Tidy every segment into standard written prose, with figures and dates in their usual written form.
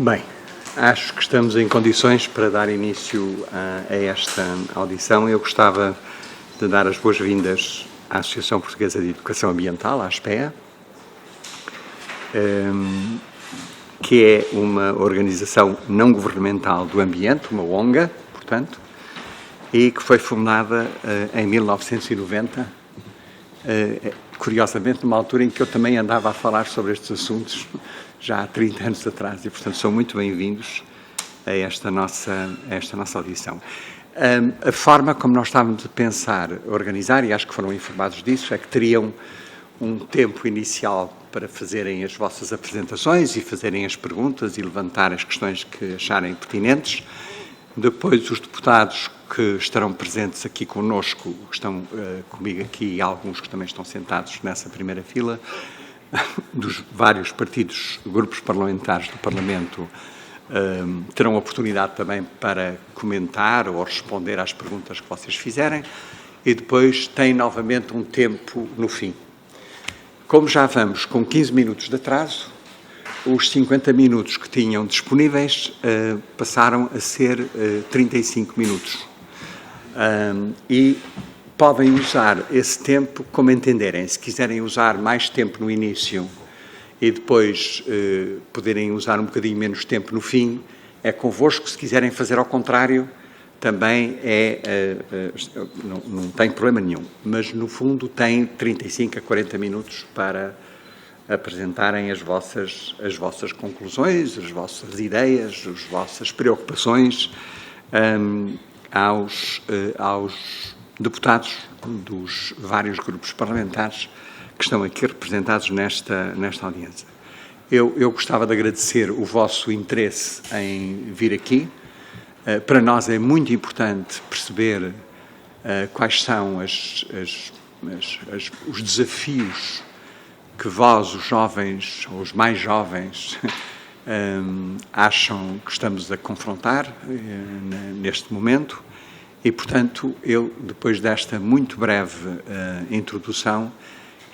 Bem, acho que estamos em condições para dar início a esta audição. Eu gostava de dar as boas-vindas à Associação Portuguesa de Educação Ambiental, à ASPEA, que é uma organização não governamental do ambiente, uma ONG, portanto, e que foi fundada em 1990, curiosamente numa altura em que eu também andava a falar sobre estes assuntos, já há 30 anos atrás, e portanto são muito bem-vindos a esta nossa audição. A forma como nós estávamos a pensar organizar, e acho que foram informados disso, é que teriam um tempo inicial para fazerem as vossas apresentações e fazerem as perguntas e levantar as questões que acharem pertinentes. Depois os deputados que estarão presentes aqui connosco, que estão comigo aqui, e alguns que também estão sentados nessa primeira fila, dos vários partidos, grupos parlamentares do Parlamento, terão oportunidade também para comentar ou responder às perguntas que vocês fizerem, e depois tem novamente um tempo no fim. Como já vamos com 15 minutos de atraso, os 50 minutos que tinham disponíveis passaram a ser 35 minutos. E podem usar esse tempo como entenderem. Se quiserem usar mais tempo no início e depois poderem usar um bocadinho menos tempo no fim, é convosco. Se quiserem fazer ao contrário, também não tem problema nenhum. Mas, no fundo, têm 35 a 40 minutos para apresentarem as vossas conclusões, as vossas ideias, as vossas preocupações aos deputados dos vários grupos parlamentares que estão aqui representados nesta audiência. Eu gostava de agradecer o vosso interesse em vir aqui. Para nós é muito importante perceber quais são os desafios que vós, os jovens, ou os mais jovens, acham que estamos a confrontar neste momento. E, portanto, eu, depois desta muito breve introdução,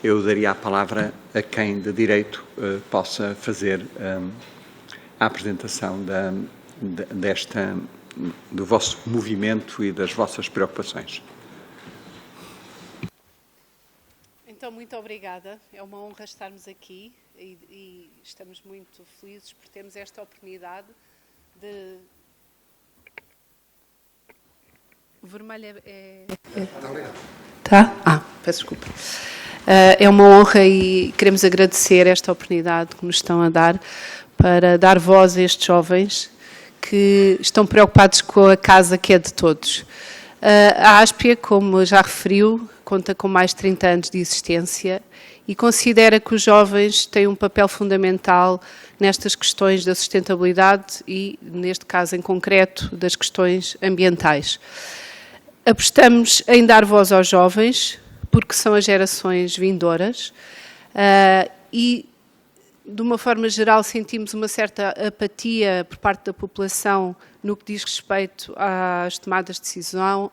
eu daria a palavra a quem de direito possa fazer a apresentação do vosso movimento e das vossas preocupações. Então, muito obrigada. É uma honra estarmos aqui e estamos muito felizes por termos esta oportunidade de... O vermelho Tá? Peço desculpa. É uma honra e queremos agradecer esta oportunidade que nos estão a dar para dar voz a estes jovens que estão preocupados com a casa que é de todos. A ASPEA, como já referiu, conta com mais de 30 anos de existência e considera que os jovens têm um papel fundamental nestas questões da sustentabilidade e, neste caso em concreto, das questões ambientais. Apostamos em dar voz aos jovens, porque são as gerações vindouras, e, de uma forma geral, sentimos uma certa apatia por parte da população no que diz respeito às tomadas de decisão,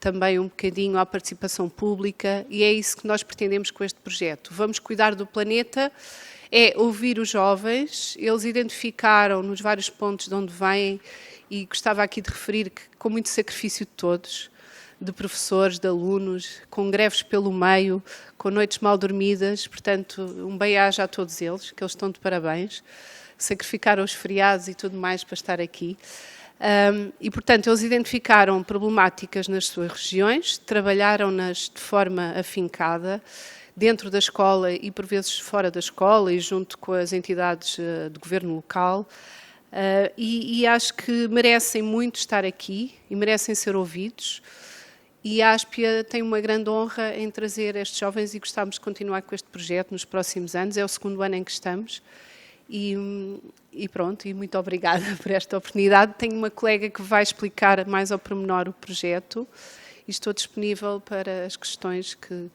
também um bocadinho à participação pública, e é isso que nós pretendemos com este projeto. Vamos cuidar do planeta, é ouvir os jovens, eles identificaram nos vários pontos de onde vêm, e gostava aqui de referir que, com muito sacrifício de todos, de professores, de alunos, com greves pelo meio, com noites mal dormidas, portanto, um bem-aja a todos eles, que eles estão de parabéns, sacrificaram os feriados e tudo mais para estar aqui. E, portanto, eles identificaram problemáticas nas suas regiões, trabalharam-nas de forma afincada, dentro da escola e, por vezes, fora da escola e junto com as entidades de governo local, e acho que merecem muito estar aqui e merecem ser ouvidos. E a ASPEA tem uma grande honra em trazer estes jovens e gostamos de continuar com este projeto nos próximos anos. É o segundo ano em que estamos. E pronto, e muito obrigada por esta oportunidade. Tenho uma colega que vai explicar mais ao pormenor o projeto e estou disponível para as questões que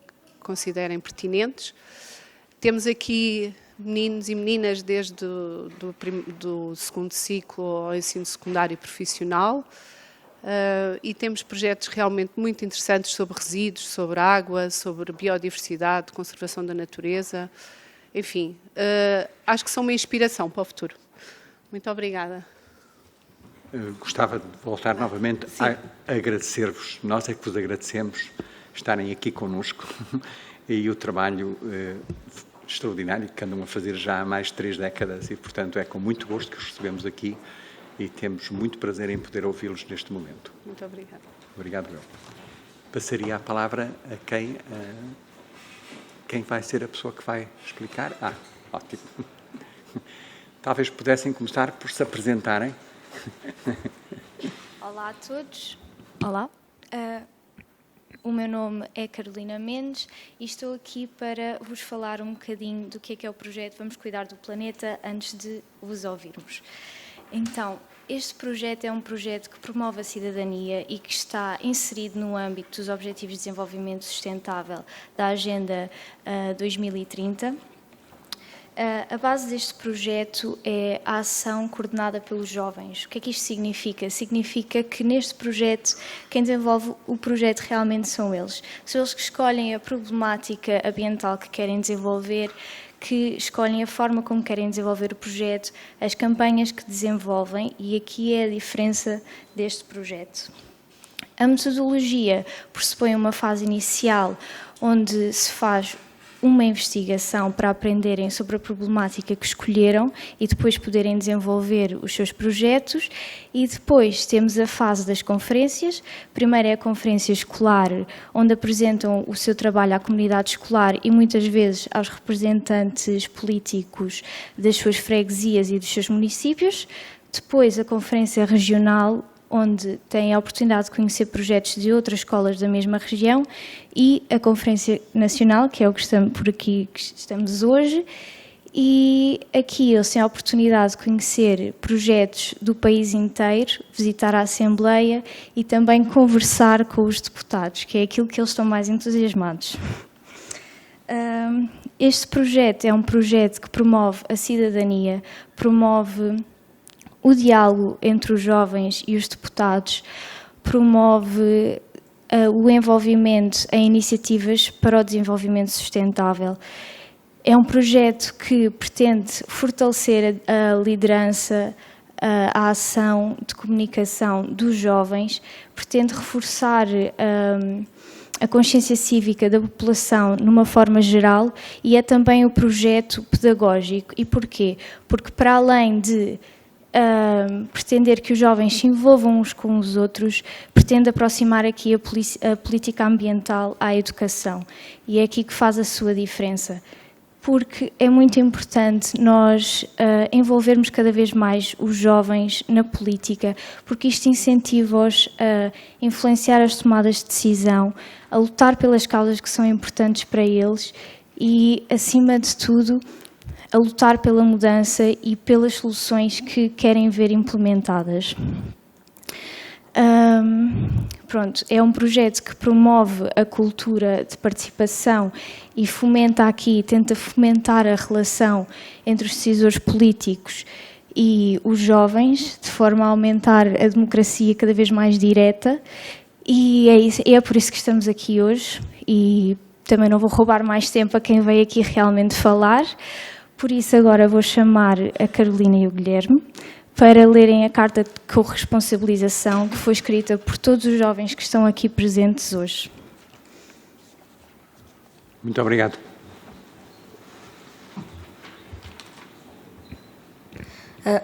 considerem pertinentes. Temos aqui meninos e meninas desde do segundo ciclo ao ensino secundário e profissional. E temos projetos realmente muito interessantes sobre resíduos, sobre água, sobre biodiversidade, conservação da natureza, enfim, acho que são uma inspiração para o futuro. Muito obrigada. Gostava de voltar novamente a agradecer-vos. Nós é que vos agradecemos estarem aqui connosco e o trabalho extraordinário que andam a fazer já há mais de 3 décadas e, portanto, é com muito gosto que os recebemos aqui e temos muito prazer em poder ouvi-los neste momento. Muito obrigada. Obrigado, eu. Passaria a palavra a quem vai ser a pessoa que vai explicar. Ótimo. Talvez pudessem começar por se apresentarem. Olá a todos. Olá. O meu nome é Carolina Mendes e estou aqui para vos falar um bocadinho do que é o projeto Vamos Cuidar do Planeta antes de vos ouvirmos. Então, este projeto é um projeto que promove a cidadania e que está inserido no âmbito dos Objetivos de Desenvolvimento Sustentável da Agenda 2030. A base deste projeto é a ação coordenada pelos jovens. O que é que isto significa? Significa que neste projeto, quem desenvolve o projeto realmente são eles. São eles que escolhem a problemática ambiental que querem desenvolver, que escolhem a forma como querem desenvolver o projeto, as campanhas que desenvolvem, e aqui é a diferença deste projeto. A metodologia pressupõe uma fase inicial onde se faz uma investigação para aprenderem sobre a problemática que escolheram e depois poderem desenvolver os seus projetos, e depois temos a fase das conferências. Primeiro é a conferência escolar, onde apresentam o seu trabalho à comunidade escolar e muitas vezes aos representantes políticos das suas freguesias e dos seus municípios. Depois a conferência regional, onde têm a oportunidade de conhecer projetos de outras escolas da mesma região, e a Conferência Nacional, que é o que estamos por aqui, que estamos hoje, e aqui eles têm a oportunidade de conhecer projetos do país inteiro, visitar a Assembleia e também conversar com os deputados, que é aquilo que eles estão mais entusiasmados. Este projeto é um projeto que promove a cidadania, promove o diálogo entre os jovens e os deputados, promove o envolvimento em iniciativas para o desenvolvimento sustentável. É um projeto que pretende fortalecer a liderança, a ação de comunicação dos jovens, pretende reforçar a consciência cívica da população numa forma geral, e é também o projeto pedagógico. E porquê? Porque para além de pretender que os jovens se envolvam uns com os outros, pretende aproximar aqui a política ambiental à educação. E é aqui que faz a sua diferença. Porque é muito importante nós envolvermos cada vez mais os jovens na política, porque isto incentiva-os a influenciar as tomadas de decisão, a lutar pelas causas que são importantes para eles e, acima de tudo, a lutar pela mudança e pelas soluções que querem ver implementadas. Pronto, é um projeto que promove a cultura de participação e fomenta aqui, tenta fomentar a relação entre os decisores políticos e os jovens, de forma a aumentar a democracia cada vez mais direta, e é por isso que estamos aqui hoje, e também não vou roubar mais tempo a quem veio aqui realmente falar. Por isso agora vou chamar a Carolina e o Guilherme para lerem a carta de corresponsabilização que foi escrita por todos os jovens que estão aqui presentes hoje. Muito obrigado.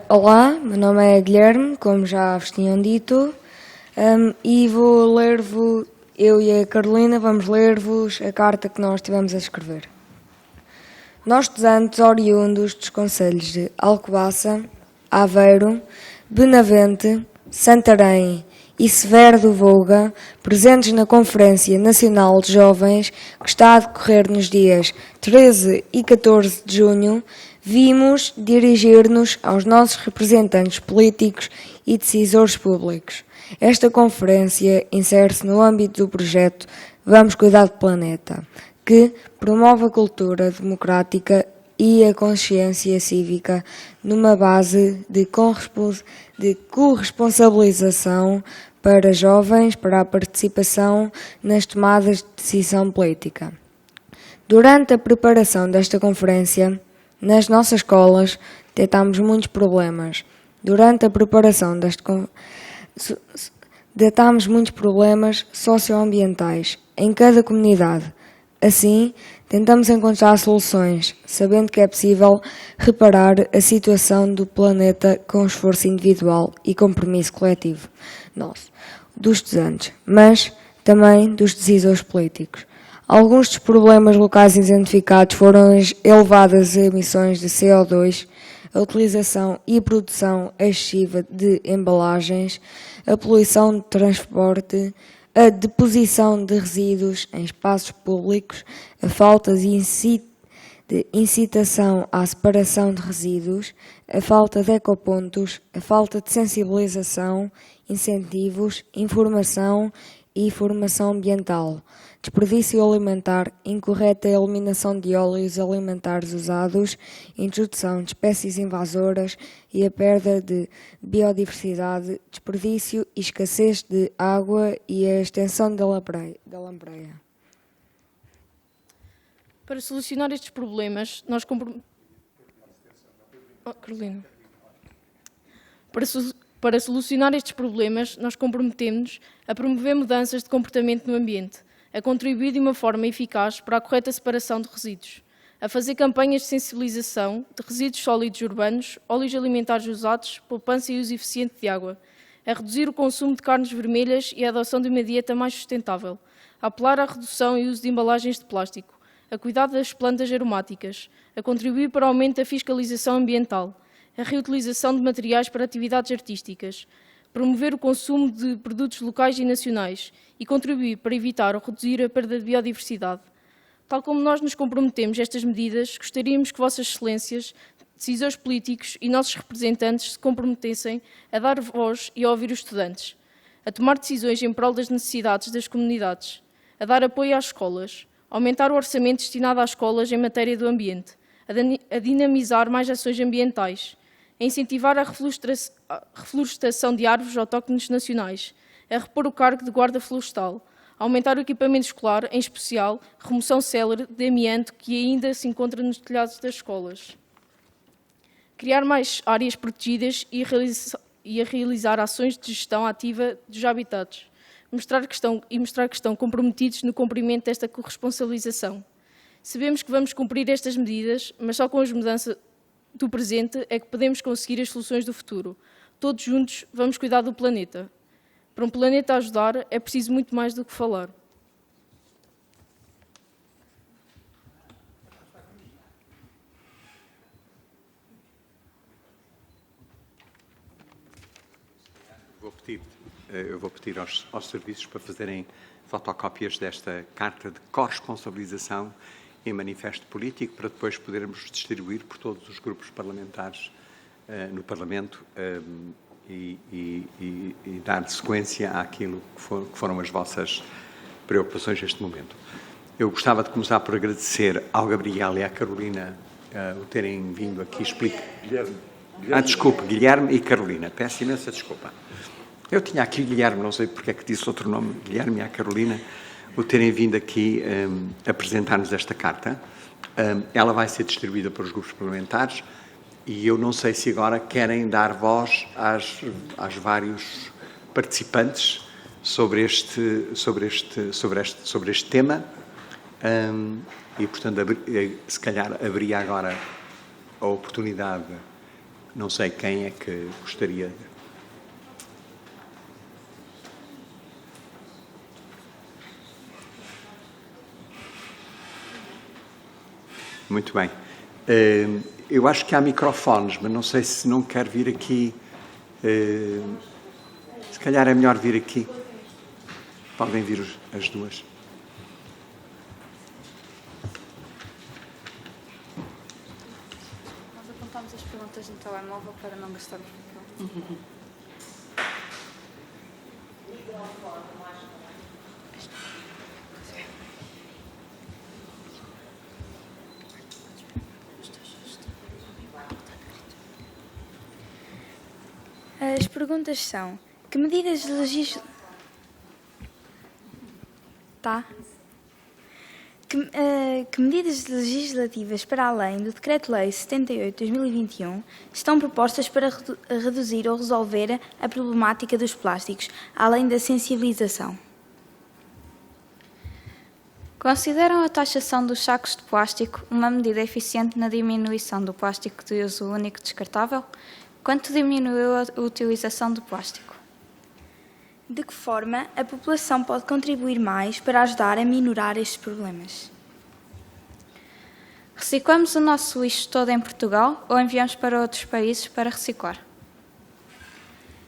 Olá, meu nome é Guilherme, como já vos tinham dito, e vou ler-vos, eu e a Carolina vamos ler-vos a carta que nós tivemos a escrever. Nós, estudantes oriundos dos concelhos de Alcobaça, Aveiro, Benavente, Santarém e Severo do Voga, presentes na Conferência Nacional de Jovens, que está a decorrer nos dias 13 e 14 de junho, vimos dirigir-nos aos nossos representantes políticos e decisores públicos. Esta conferência insere-se no âmbito do projeto Vamos Cuidar do Planeta, que promove a cultura democrática e a consciência cívica numa base de corresponsabilização para jovens, para a participação nas tomadas de decisão política. Durante a preparação desta conferência, nas nossas escolas, detectámos muitos problemas, Durante a preparação detectámos muitos problemas socioambientais em cada comunidade. Assim, tentamos encontrar soluções, sabendo que é possível reparar a situação do planeta com esforço individual e compromisso coletivo nosso, dos estudantes, mas também dos decisores políticos. Alguns dos problemas locais identificados foram as elevadas emissões de CO2, a utilização e produção excessiva de embalagens, a poluição de transporte, a deposição de resíduos em espaços públicos, a falta de incitação à separação de resíduos, a falta de ecopontos, a falta de sensibilização, incentivos, informação e formação ambiental, desperdício alimentar, incorreta eliminação de óleos alimentares usados, introdução de espécies invasoras e a perda de biodiversidade, desperdício e escassez de água e a extensão da lampreia. Para solucionar estes problemas, Carolina. Para solucionar estes problemas, nós comprometemos-nos a promover mudanças de comportamento no ambiente, a contribuir de uma forma eficaz para a correta separação de resíduos, a fazer campanhas de sensibilização de resíduos sólidos urbanos, óleos alimentares usados, poupança e uso eficiente de água, a reduzir o consumo de carnes vermelhas e a adoção de uma dieta mais sustentável, a apelar à redução e uso de embalagens de plástico, a cuidar das plantas aromáticas, a contribuir para o aumento da fiscalização ambiental, a reutilização de materiais para atividades artísticas, promover o consumo de produtos locais e nacionais e contribuir para evitar ou reduzir a perda de biodiversidade. Tal como nós nos comprometemos a estas medidas, gostaríamos que Vossas Excelências, decisores políticos e nossos representantes se comprometessem a dar voz e a ouvir os estudantes, a tomar decisões em prol das necessidades das comunidades, a dar apoio às escolas, a aumentar o orçamento destinado às escolas em matéria do ambiente, a dinamizar mais ações ambientais, a incentivar a reflorestação de árvores autóctones nacionais, a repor o cargo de guarda florestal, a aumentar o equipamento escolar, em especial remoção célere de amianto que ainda se encontra nos telhados das escolas. Criar mais áreas protegidas e a realizar ações de gestão ativa dos habitats, mostrar que estão comprometidos no cumprimento desta corresponsabilização. Sabemos que vamos cumprir estas medidas, mas só com as mudanças do presente é que podemos conseguir as soluções do futuro. Todos juntos vamos cuidar do planeta. Para um planeta a ajudar, é preciso muito mais do que falar. Eu vou pedir aos serviços para fazerem fotocópias desta carta de corresponsabilização em manifesto político para depois podermos distribuir por todos os grupos parlamentares no Parlamento e dar sequência àquilo que foram as vossas preocupações neste momento. Eu gostava de começar por agradecer ao Gabriel e à Carolina o terem vindo aqui explicar. Desculpe, Guilherme e Carolina. Peço imensa desculpa. Eu tinha aqui Guilherme, não sei porque é que disse outro nome, Guilherme e a Carolina, o terem vindo aqui apresentar-nos esta carta. Ela vai ser distribuída para os grupos parlamentares e eu não sei se agora querem dar voz aos vários participantes sobre este tema e, portanto, se calhar haveria agora a oportunidade, não sei quem é que gostaria de... Muito bem. Eu acho que há microfones, mas não sei se não quer vir aqui. Se calhar é melhor vir aqui. Podem vir as duas. Nós apontamos as perguntas no telemóvel para não gastarmos papel. As perguntas são: que medidas legislativas... Que medidas legislativas para além do Decreto-Lei 78/2021 estão propostas para reduzir ou resolver a problemática dos plásticos, além da sensibilização? Consideram a taxação dos sacos de plástico uma medida eficiente na diminuição do plástico de uso único descartável? Quanto diminuiu a utilização do plástico? De que forma a população pode contribuir mais para ajudar a minorar estes problemas? Reciclamos o nosso lixo todo em Portugal ou enviamos para outros países para reciclar?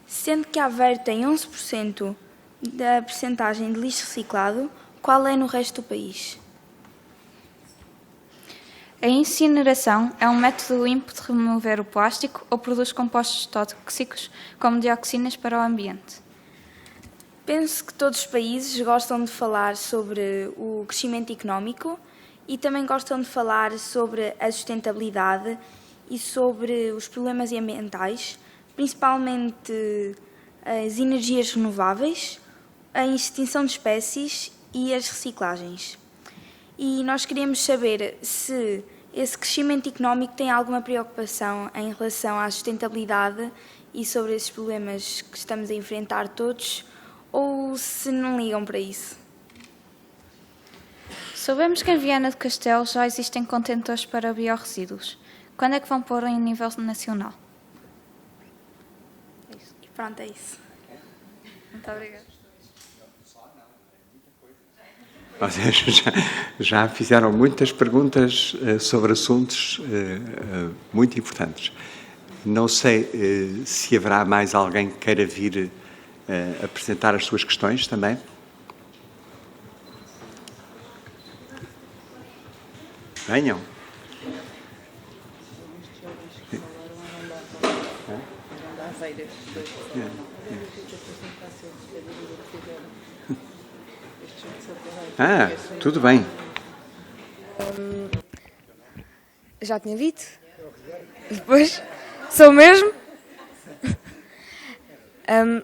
Sendo que Aveiro tem 11% da percentagem de lixo reciclado, qual é no resto do país? A incineração é um método limpo de remover o plástico ou produz compostos tóxicos como dioxinas para o ambiente? Penso que todos os países gostam de falar sobre o crescimento económico e também gostam de falar sobre a sustentabilidade e sobre os problemas ambientais, principalmente as energias renováveis, a extinção de espécies e as reciclagens. E nós queríamos saber se esse crescimento económico tem alguma preocupação em relação à sustentabilidade e sobre esses problemas que estamos a enfrentar todos, ou se não ligam para isso. Soubemos que em Viana do Castelo já existem contentores para biorresíduos. Quando é que vão pôr em nível nacional? E pronto, é isso. Muito obrigada. Vocês já fizeram muitas perguntas sobre assuntos muito importantes. Não sei se haverá mais alguém que queira vir apresentar as suas questões também. Venham. Tudo bem. Já tinha dito? Depois? Sou mesmo?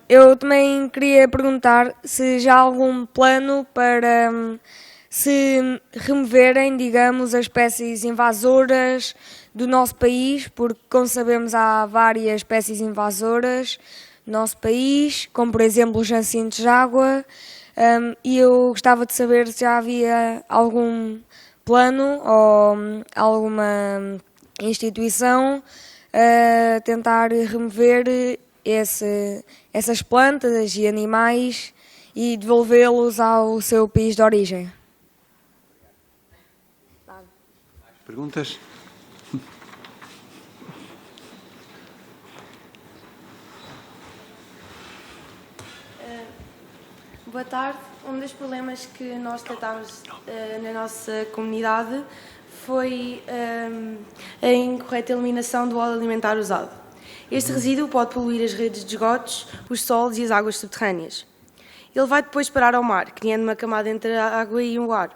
Eu também queria perguntar se já há algum plano para se removerem, digamos, as espécies invasoras do nosso país, porque, como sabemos, há várias espécies invasoras no nosso país, como, por exemplo, os jacintos de água, e eu gostava de saber se já havia algum plano ou alguma instituição a tentar remover essas plantas e animais e devolvê-los ao seu país de origem. Perguntas? Boa tarde. Um dos problemas que nós tratámos na nossa comunidade foi a incorreta eliminação do óleo alimentar usado. Este resíduo pode poluir as redes de esgotos, os solos e as águas subterrâneas. Ele vai depois parar ao mar, criando uma camada entre a água e o ar.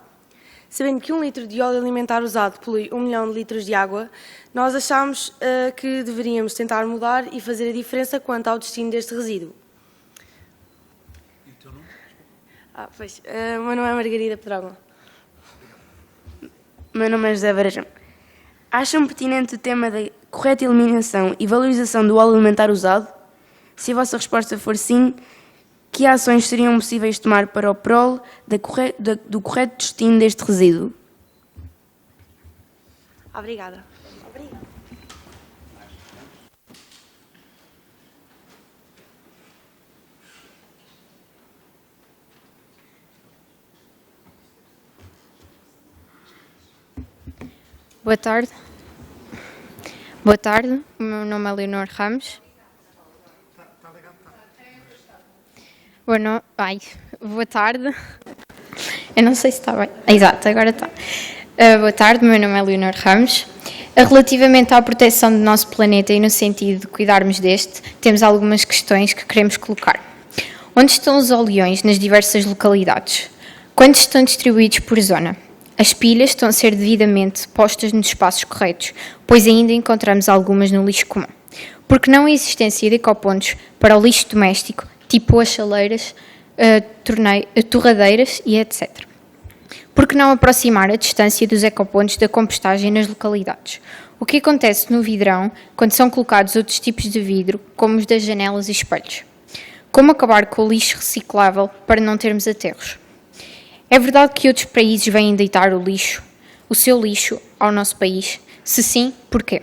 Sabendo que 1 litro de óleo alimentar usado polui 1 milhão de litros de água, nós achámos que deveríamos tentar mudar e fazer a diferença quanto ao destino deste resíduo. O meu nome é Margarida Pedrógão. O meu nome é José Varejão. Acham pertinente o tema da correta eliminação e valorização do óleo alimentar usado? Se a vossa resposta for sim, que ações seriam possíveis tomar para o prol do correto destino deste resíduo? Obrigada. Boa tarde. Boa tarde, o meu nome é Leonor Ramos. Boa tarde. Eu não sei se está bem. Exato, agora está. Boa tarde, o meu nome é Leonor Ramos. Relativamente à proteção do nosso planeta e no sentido de cuidarmos deste, temos algumas questões que queremos colocar. Onde estão os oleões nas diversas localidades? Quantos estão distribuídos por zona? As pilhas estão a ser devidamente postas nos espaços corretos, pois ainda encontramos algumas no lixo comum. Porque não a existência de ecopontos para o lixo doméstico, tipo as chaleiras, torradeiras e etc. Por que não aproximar a distância dos ecopontos da compostagem nas localidades? O que acontece no vidrão quando são colocados outros tipos de vidro, como os das janelas e espelhos? Como acabar com o lixo reciclável para não termos aterros? É verdade que outros países vêm deitar o seu lixo, ao nosso país? Se sim, porquê?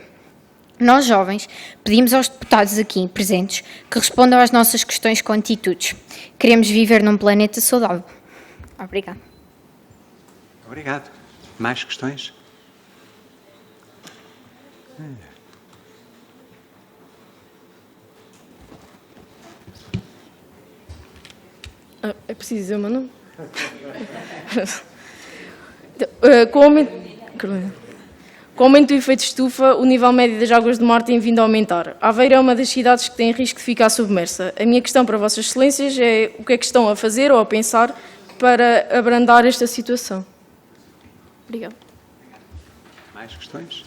Nós, jovens, pedimos aos deputados aqui presentes que respondam às nossas questões com atitudes. Queremos viver num planeta saudável. Obrigada. Obrigado. Mais questões? É preciso dizer o meu nome? Com o aumento do efeito estufa, o nível médio das águas do mar tem vindo a aumentar. Aveiro é uma das cidades que tem risco de ficar submersa. A minha questão para Vossas Excelências é o que é que estão a fazer ou a pensar para abrandar esta situação. Obrigada. Mais questões?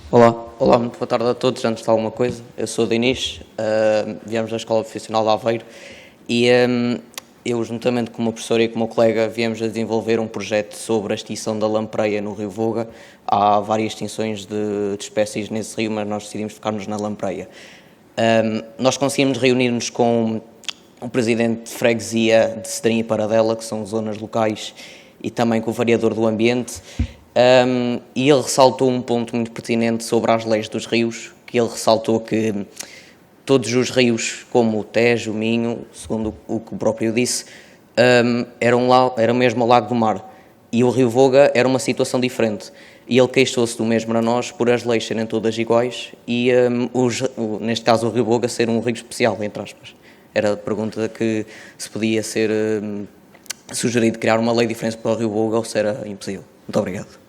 Olá, muito boa tarde a todos. Antes de alguma coisa, eu sou o Dinis, viemos da Escola Profissional de Aveiro e eu, juntamente com o meu professor e com o meu colega, viemos a desenvolver um projeto sobre a extinção da lampreia no Rio Voga. Há várias extinções de espécies nesse rio, mas nós decidimos focar-nos na lampreia. Nós conseguimos reunir-nos com o presidente de freguesia de Cedrim e Paradela, que são zonas locais, e também com o vereador do ambiente. E ele ressaltou um ponto muito pertinente sobre as leis dos rios, que ele ressaltou que todos os rios, como o Tejo, o Minho, segundo o que o próprio disse, eram mesmo ao Lago do Mar. E o Rio Voga era uma situação diferente. E ele queixou-se do mesmo para nós por as leis serem todas iguais e, neste caso, o Rio Voga ser um rio especial, entre aspas. Era a pergunta que se podia ser sugerido criar uma lei diferente para o Rio Voga ou se era impossível. Muito obrigado.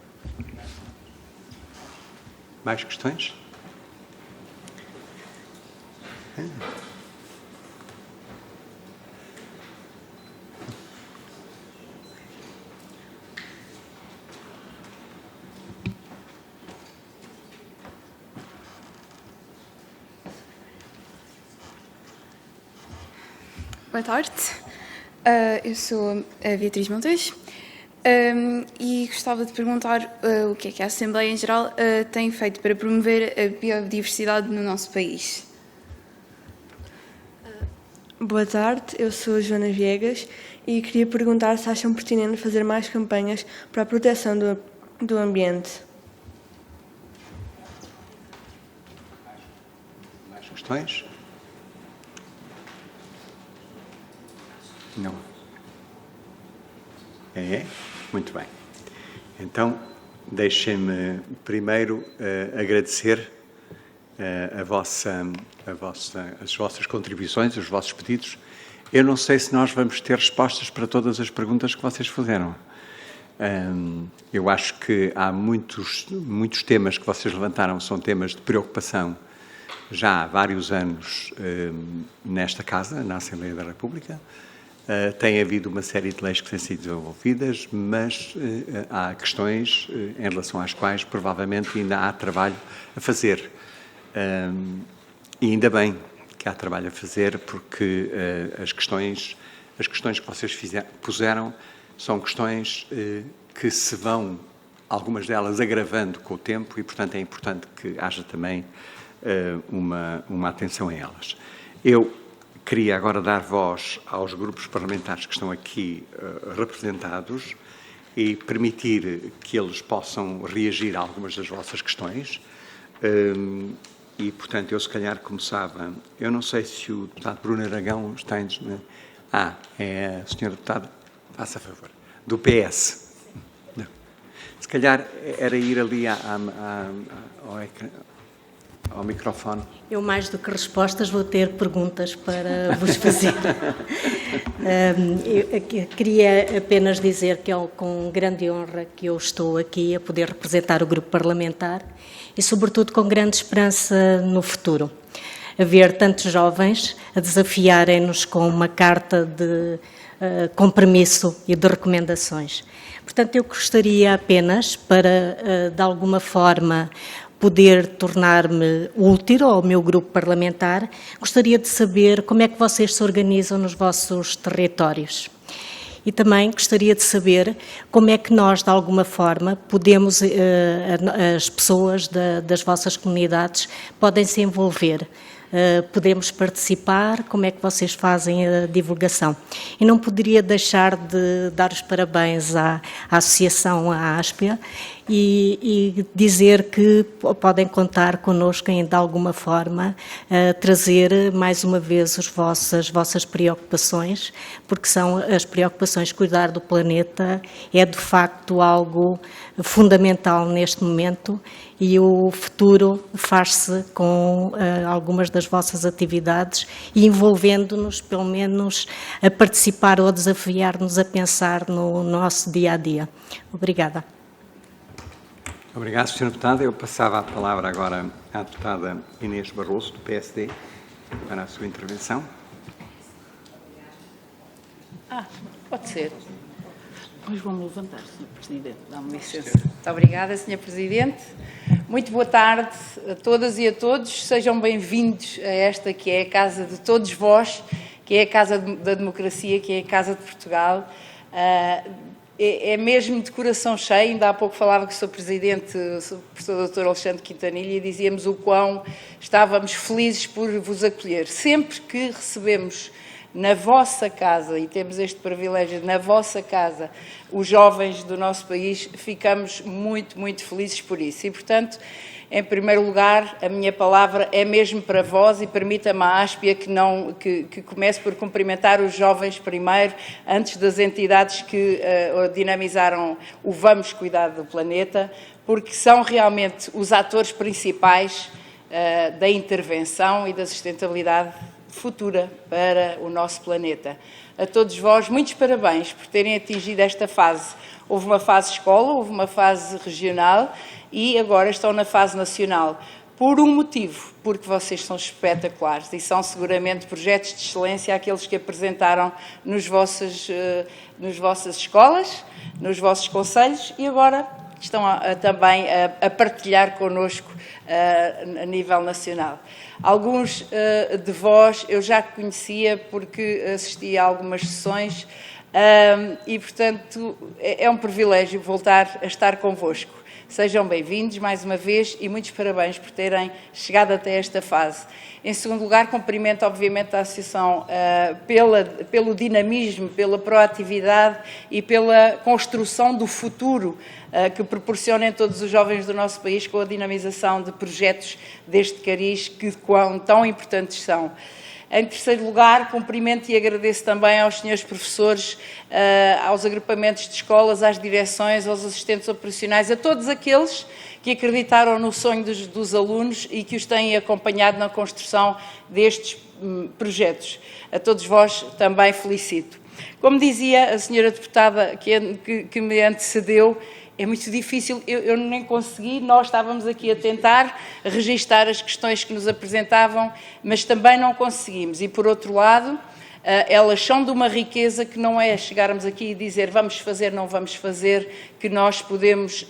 Mais questões? Boa tarde, eu sou a Beatriz Montes e gostava de perguntar o que é que a Assembleia em geral tem feito para promover a biodiversidade no nosso país. Boa tarde, eu sou a Joana Viegas e queria perguntar se acham pertinente fazer mais campanhas para a proteção do ambiente. Mais questões? Não. É? Muito bem. Então, deixem-me primeiro agradecer as vossas contribuições, os vossos pedidos. Eu não sei se nós vamos ter respostas para todas as perguntas que vocês fizeram. Eu acho que há muitos temas que vocês levantaram, são temas de preocupação já há vários anos nesta Casa, na Assembleia da República. Tem havido uma série de leis que têm sido desenvolvidas, mas há questões em relação às quais provavelmente ainda há trabalho a fazer. E ainda bem que há trabalho a fazer, porque as questões que vocês puseram são questões que se vão, algumas delas, agravando com o tempo e, portanto, é importante que haja também uma atenção a elas. Eu queria agora dar voz aos grupos parlamentares que estão aqui representados e permitir que eles possam reagir a algumas das vossas questões. E, portanto, eu se calhar começava... Eu não sei se o deputado Bruno Aragão está... é a senhora deputada, faça favor, do PS. Não. Se calhar era ir ali ao microfone. Eu, mais do que respostas, vou ter perguntas para vos fazer. Eu queria apenas dizer que é com grande honra que eu estou aqui a poder representar o grupo parlamentar e, sobretudo, com grande esperança no futuro. A ver tantos jovens a desafiarem-nos com uma carta de compromisso e de recomendações. Portanto, eu gostaria apenas, para, de alguma forma, poder tornar-me útil ao meu grupo parlamentar, gostaria de saber como é que vocês se organizam nos vossos territórios. E também gostaria de saber como é que nós, de alguma forma, podemos, as pessoas das vossas comunidades podem se envolver. Podemos participar, como é que vocês fazem a divulgação. E não poderia deixar de dar os parabéns à Associação ASPIA e dizer que podem contar connosco em, de alguma forma, trazer mais uma vez as vossas preocupações, porque são as preocupações, cuidar do planeta é de facto algo fundamental neste momento e o futuro faz-se com algumas das vossas atividades e envolvendo-nos, pelo menos, a participar ou a desafiar-nos a pensar no nosso dia-a-dia. Obrigada. Obrigado, Sra. Deputada. Eu passava a palavra agora à deputada Inês Barroso, do PSD, para a sua intervenção. Pode ser. Pois vou-me levantar, Sr. Presidente. Dá-me licença. Muito obrigada, Sr. Presidente. Muito boa tarde a todas e a todos. Sejam bem-vindos a esta que é a casa de todos vós, que é a casa da democracia, que é a casa de Portugal. É mesmo de coração cheio. Ainda há pouco falava com o Sr. Presidente, o professor Dr. Alexandre Quintanilha, e dizíamos o quão estávamos felizes por vos acolher. Sempre que recebemos na vossa casa, e temos este privilégio, na vossa casa, os jovens do nosso país, ficamos muito, muito felizes por isso. E, portanto, em primeiro lugar, a minha palavra é mesmo para vós e permita-me a Áspia que comece por cumprimentar os jovens primeiro, antes das entidades que dinamizaram o Vamos Cuidar do Planeta, porque são realmente os atores principais da intervenção e da sustentabilidade futura para o nosso planeta. A todos vós, muitos parabéns por terem atingido esta fase. Houve uma fase escola, houve uma fase regional e agora estão na fase nacional. Por um motivo, porque vocês são espetaculares e são seguramente projetos de excelência aqueles que apresentaram nas vossas escolas, nos vossos conselhos e agora estão também a partilhar connosco a nível nacional. Alguns de vós eu já conhecia porque assisti a algumas sessões e, portanto, é um privilégio voltar a estar convosco. Sejam bem-vindos mais uma vez e muitos parabéns por terem chegado até esta fase. Em segundo lugar, cumprimento obviamente a Associação pelo dinamismo, pela proatividade e pela construção do futuro que proporcionem todos os jovens do nosso país com a dinamização de projetos deste cariz que quão tão importantes são. Em terceiro lugar, cumprimento e agradeço também aos senhores professores, aos agrupamentos de escolas, às direções, aos assistentes operacionais, a todos aqueles que acreditaram no sonho dos alunos e que os têm acompanhado na construção destes projetos. A todos vós também felicito. Como dizia a senhora deputada que me antecedeu, é muito difícil, eu nem consegui, nós estávamos aqui a tentar registar as questões que nos apresentavam, mas também não conseguimos. E, por outro lado, elas são de uma riqueza que não é chegarmos aqui e dizer vamos fazer, não vamos fazer, que nós podemos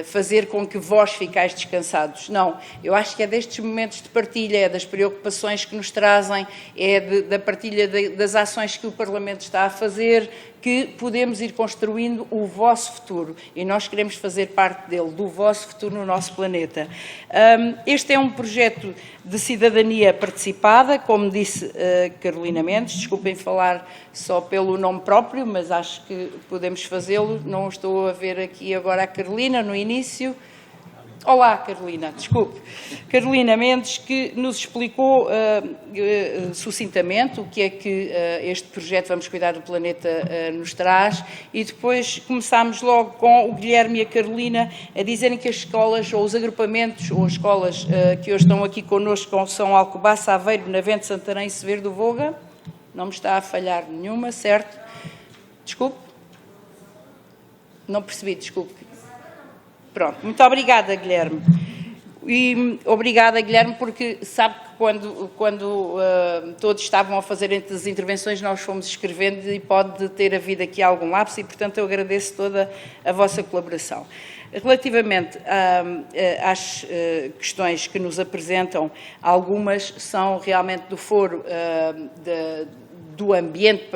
fazer com que vós ficais descansados. Não, eu acho que é destes momentos de partilha, é das preocupações que nos trazem, é da partilha das ações que o Parlamento está a fazer, que podemos ir construindo o vosso futuro e nós queremos fazer parte dele, do vosso futuro no nosso planeta. Este é um projeto de cidadania participada, como disse Carolina Mendes, desculpem falar só pelo nome próprio, mas acho que podemos fazê-lo, não estou a ver aqui agora a Carolina no início. Olá, Carolina, desculpe. Carolina Mendes, que nos explicou sucintamente o que é que este projeto Vamos Cuidar do Planeta nos traz e depois começámos logo com o Guilherme e a Carolina a dizerem que as escolas ou os agrupamentos ou as escolas que hoje estão aqui connosco são Alcobaça, Aveiro, Benavente, Santarém e Severo do Voga. Não me está a falhar nenhuma, certo? Desculpe. Não percebi, desculpe. Pronto, muito obrigada, Guilherme. E obrigada, Guilherme, porque sabe que quando todos estavam a fazer as intervenções, nós fomos escrevendo e pode ter havido aqui algum lapso e, portanto, eu agradeço toda a vossa colaboração. Relativamente às questões que nos apresentam, algumas são realmente do foro do ambiente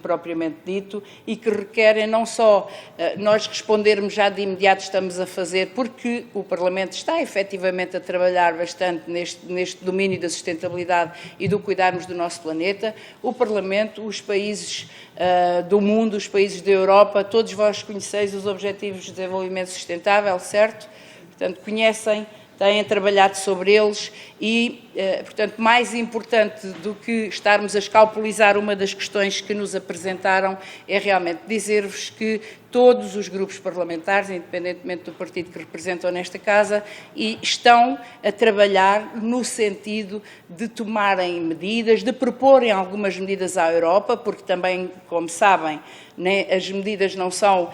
propriamente dito e que requerem não só nós respondermos já de imediato estamos a fazer, porque o Parlamento está efetivamente a trabalhar bastante neste domínio da sustentabilidade e do cuidarmos do nosso planeta. O Parlamento, os países do mundo, os países da Europa, todos vós conheceis os Objetivos de Desenvolvimento Sustentável, certo? Portanto, conhecem, têm trabalhado sobre eles e, portanto, mais importante do que estarmos a escalpelizar uma das questões que nos apresentaram é realmente dizer-vos que todos os grupos parlamentares, independentemente do partido que representam nesta Casa, estão a trabalhar no sentido de tomarem medidas, de proporem algumas medidas à Europa, porque também, como sabem, as medidas não são,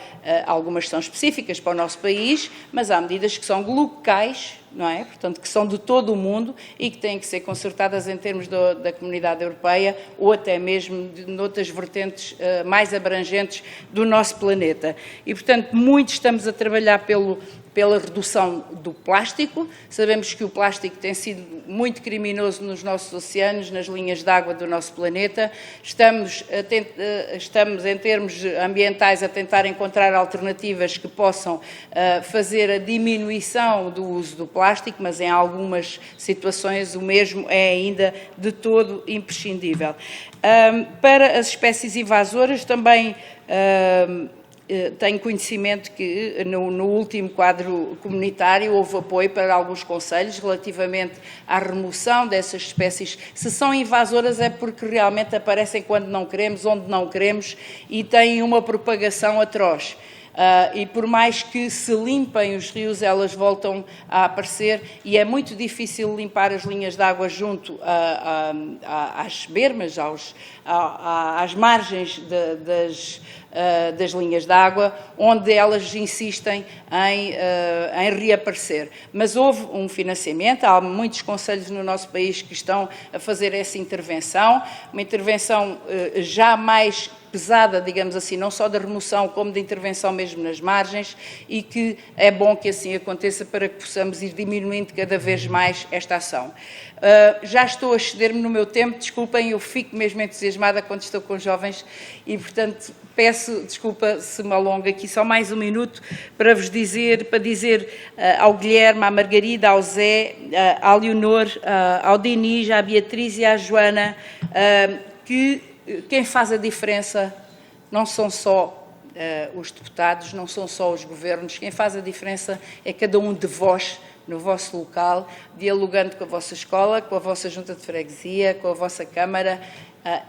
algumas são específicas para o nosso país, mas há medidas que são locais, não é? Portanto, que são de todo o mundo e que têm que ser concertadas em termos da Comunidade Europeia ou até mesmo de outras vertentes mais abrangentes do nosso planeta. E, portanto, muito estamos a trabalhar pela redução do plástico. Sabemos que o plástico tem sido muito criminoso nos nossos oceanos, nas linhas d'água do nosso planeta. Estamos, em termos ambientais, a tentar encontrar alternativas que possam fazer a diminuição do uso do plástico, mas em algumas situações o mesmo é ainda de todo imprescindível. Para as espécies invasoras, também tenho conhecimento que no último quadro comunitário houve apoio para alguns concelhos relativamente à remoção dessas espécies. Se são invasoras é porque realmente aparecem quando não queremos, onde não queremos e têm uma propagação atroz. E por mais que se limpem os rios, elas voltam a aparecer e é muito difícil limpar as linhas de água junto às bermas, às margens das linhas de água, onde elas insistem em reaparecer. Mas houve um financiamento, há muitos concelhos no nosso país que estão a fazer essa intervenção, uma intervenção já mais pesada, digamos assim, não só da remoção, como da intervenção mesmo nas margens, e que é bom que assim aconteça para que possamos ir diminuindo cada vez mais esta ação. Já estou a exceder-me no meu tempo, desculpem, eu fico mesmo entusiasmada quando estou com jovens e, portanto, peço desculpa se me alongo aqui, só mais um minuto para vos dizer, ao Guilherme, à Margarida, ao Zé, à Leonor, ao Dinis, à Beatriz e à Joana, que quem faz a diferença não são só os deputados, não são só os governos, quem faz a diferença é cada um de vós no vosso local, dialogando com a vossa escola, com a vossa junta de freguesia, com a vossa Câmara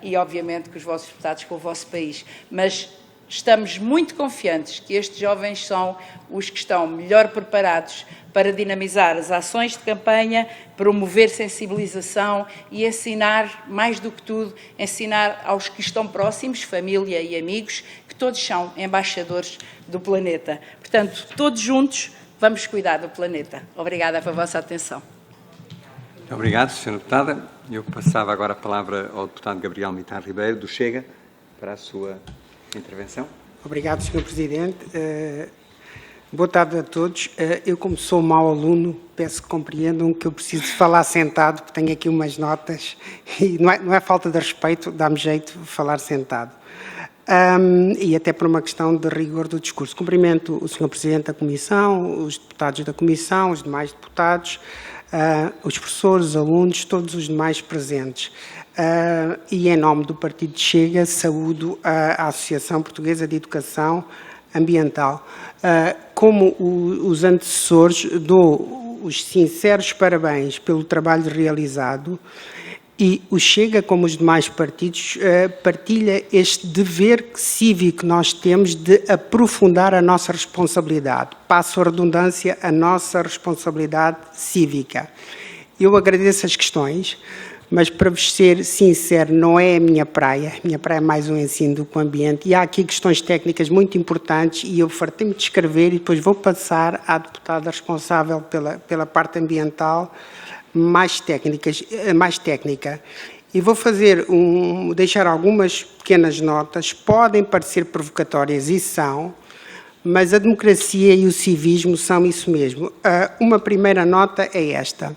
e, obviamente, com os vossos deputados, com o vosso país. Mas estamos muito confiantes que estes jovens são os que estão melhor preparados para dinamizar as ações de campanha, promover sensibilização e ensinar, mais do que tudo, ensinar aos que estão próximos, família e amigos, que todos são embaixadores do planeta. Portanto, todos juntos, vamos cuidar do planeta. Obrigada pela vossa atenção. Muito obrigado, Sra. Deputada. Eu passava agora a palavra ao deputado Gabriel Mitar Ribeiro, do Chega, para a sua intervenção. Obrigado, Sr. Presidente. Boa tarde a todos. Eu, como sou mau aluno, peço que compreendam que eu preciso falar sentado, porque tenho aqui umas notas e não é falta de respeito, dá-me jeito de falar sentado. E até por uma questão de rigor do discurso. Cumprimento o Sr. Presidente da Comissão, os deputados da Comissão, os demais deputados, os professores, os alunos, todos os demais presentes. E em nome do Partido Chega, saúdo a Associação Portuguesa de Educação Ambiental. Como os antecessores, dou os sinceros parabéns pelo trabalho realizado e o Chega, como os demais partidos, partilha este dever cívico que nós temos de aprofundar a nossa responsabilidade. Passo a redundância, a nossa responsabilidade cívica. Eu agradeço as questões, mas para vos ser sincero, não é a minha praia. A minha praia é mais um ensino do que o ambiente. E há aqui questões técnicas muito importantes e eu fartei-me de escrever e depois vou passar à deputada responsável pela parte ambiental mais técnica. E vou deixar algumas pequenas notas, podem parecer provocatórias e são, mas a democracia e o civismo são isso mesmo. Uma primeira nota é esta.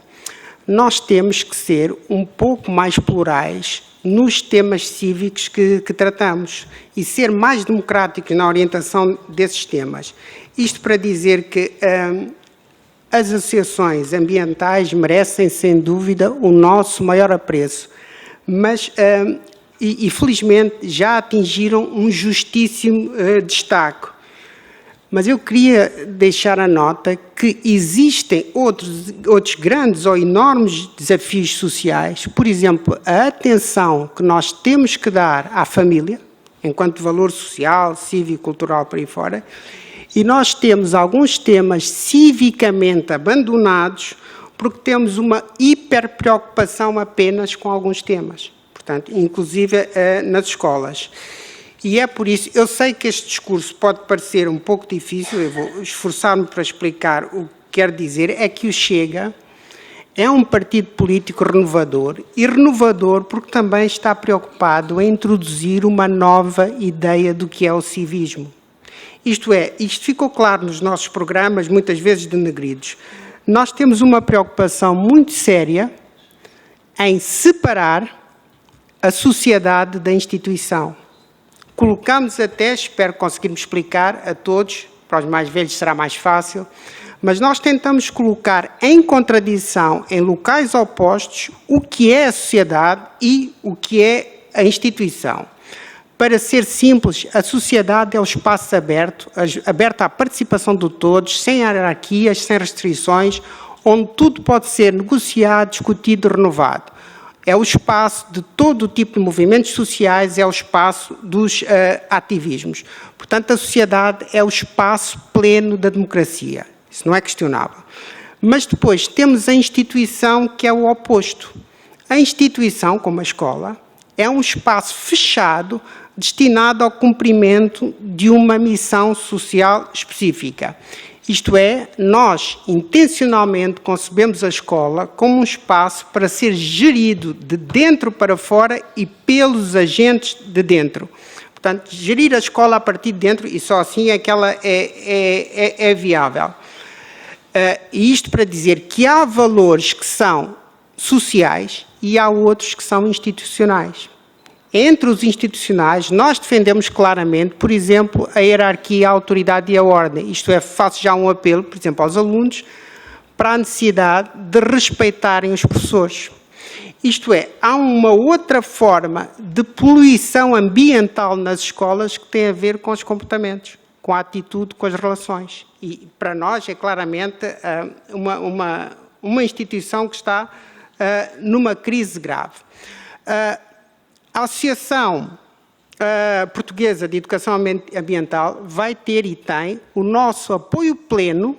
Nós temos que ser um pouco mais plurais nos temas cívicos que tratamos e ser mais democráticos na orientação desses temas. Isto para dizer que as associações ambientais merecem, sem dúvida, o nosso maior apreço, mas, e felizmente, já atingiram um justíssimo destaque. Mas eu queria deixar a nota que existem outros grandes ou enormes desafios sociais, por exemplo, a atenção que nós temos que dar à família, enquanto valor social, cívico, cultural, por aí fora, e nós temos alguns temas civicamente abandonados porque temos uma hiperpreocupação apenas com alguns temas, portanto, inclusive nas escolas. E é por isso, eu sei que este discurso pode parecer um pouco difícil, eu vou esforçar-me para explicar o que quero dizer, é que o Chega é um partido político renovador, e renovador porque também está preocupado em introduzir uma nova ideia do que é o civismo. Isto é, isto ficou claro nos nossos programas, muitas vezes denegridos. Nós temos uma preocupação muito séria em separar a sociedade da instituição. Colocamos até, espero conseguirmos explicar a todos, para os mais velhos será mais fácil, mas nós tentamos colocar em contradição, em locais opostos, o que é a sociedade e o que é a instituição. Para ser simples, a sociedade é o espaço aberto à participação de todos, sem hierarquias, sem restrições, onde tudo pode ser negociado, discutido e renovado. É o espaço de todo o tipo de movimentos sociais, é o espaço dos ativismos. Portanto, a sociedade é o espaço pleno da democracia. Isso não é questionável. Mas depois temos a instituição que é o oposto. A instituição, como a escola, é um espaço fechado destinado ao cumprimento de uma missão social específica. Isto é, nós intencionalmente concebemos a escola como um espaço para ser gerido de dentro para fora e pelos agentes de dentro. Portanto, gerir a escola a partir de dentro e só assim é que ela é viável. E isto para dizer que há valores que são sociais e há outros que são institucionais. Entre os institucionais, nós defendemos claramente, por exemplo, a hierarquia, a autoridade e a ordem. Isto é, faço já um apelo, por exemplo, aos alunos, para a necessidade de respeitarem os professores. Isto é, há uma outra forma de poluição ambiental nas escolas que tem a ver com os comportamentos, com a atitude, com as relações. E para nós é claramente uma instituição que está numa crise grave. A Associação Portuguesa de Educação Ambiental vai ter e tem o nosso apoio pleno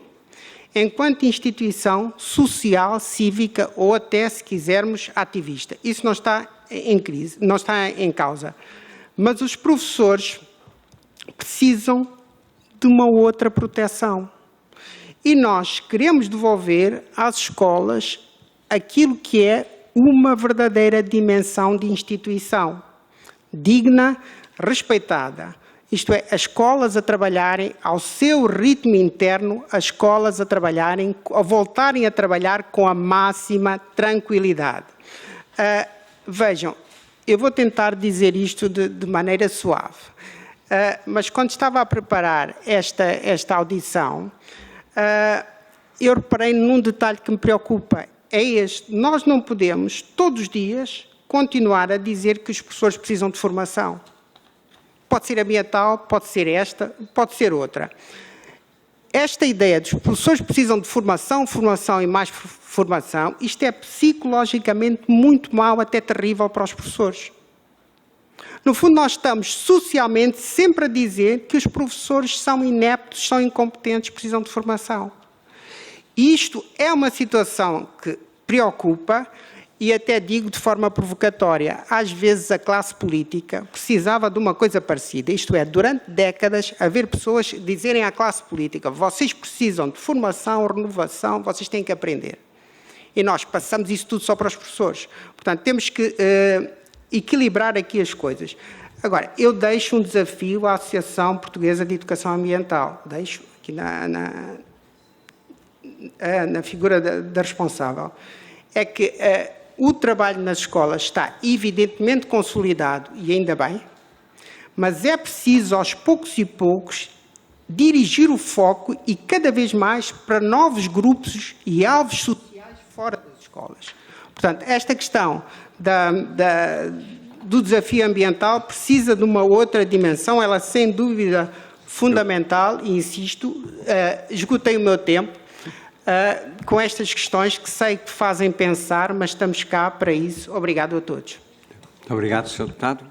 enquanto instituição social, cívica ou até, se quisermos, ativista. Isso não está em crise, não está em causa. Mas os professores precisam de uma outra proteção. E nós queremos devolver às escolas aquilo que é uma verdadeira dimensão de instituição, digna, respeitada. Isto é, as escolas a trabalharem ao seu ritmo interno, as escolas a trabalharem, a voltarem a trabalhar com a máxima tranquilidade. Vejam, eu vou tentar dizer isto de maneira suave, mas quando estava a preparar esta audição, eu reparei num detalhe que me preocupa. É este: nós não podemos, todos os dias, continuar a dizer que os professores precisam de formação. Pode ser ambiental, pode ser esta, pode ser outra. Esta ideia dos professores precisam de formação, formação e mais formação, isto é psicologicamente muito mau, até terrível para os professores. No fundo, nós estamos socialmente sempre a dizer que os professores são ineptos, são incompetentes, precisam de formação. Isto é uma situação que preocupa e até digo de forma provocatória, às vezes a classe política precisava de uma coisa parecida, isto é, durante décadas haver pessoas dizerem à classe política, vocês precisam de formação, renovação, vocês têm que aprender. E nós passamos isso tudo só para os professores. Portanto, temos que equilibrar aqui as coisas. Agora, eu deixo um desafio à Associação Portuguesa de Educação Ambiental, deixo aqui na figura da responsável, é que o trabalho nas escolas está evidentemente consolidado, e ainda bem, mas é preciso aos poucos e poucos dirigir o foco e cada vez mais para novos grupos e alvos sociais fora das escolas. Portanto, esta questão do desafio ambiental precisa de uma outra dimensão, ela sem dúvida fundamental, e insisto, esgotei o meu tempo com estas questões que sei que fazem pensar, mas estamos cá para isso. Obrigado a todos. Muito obrigado, Sr. Deputado.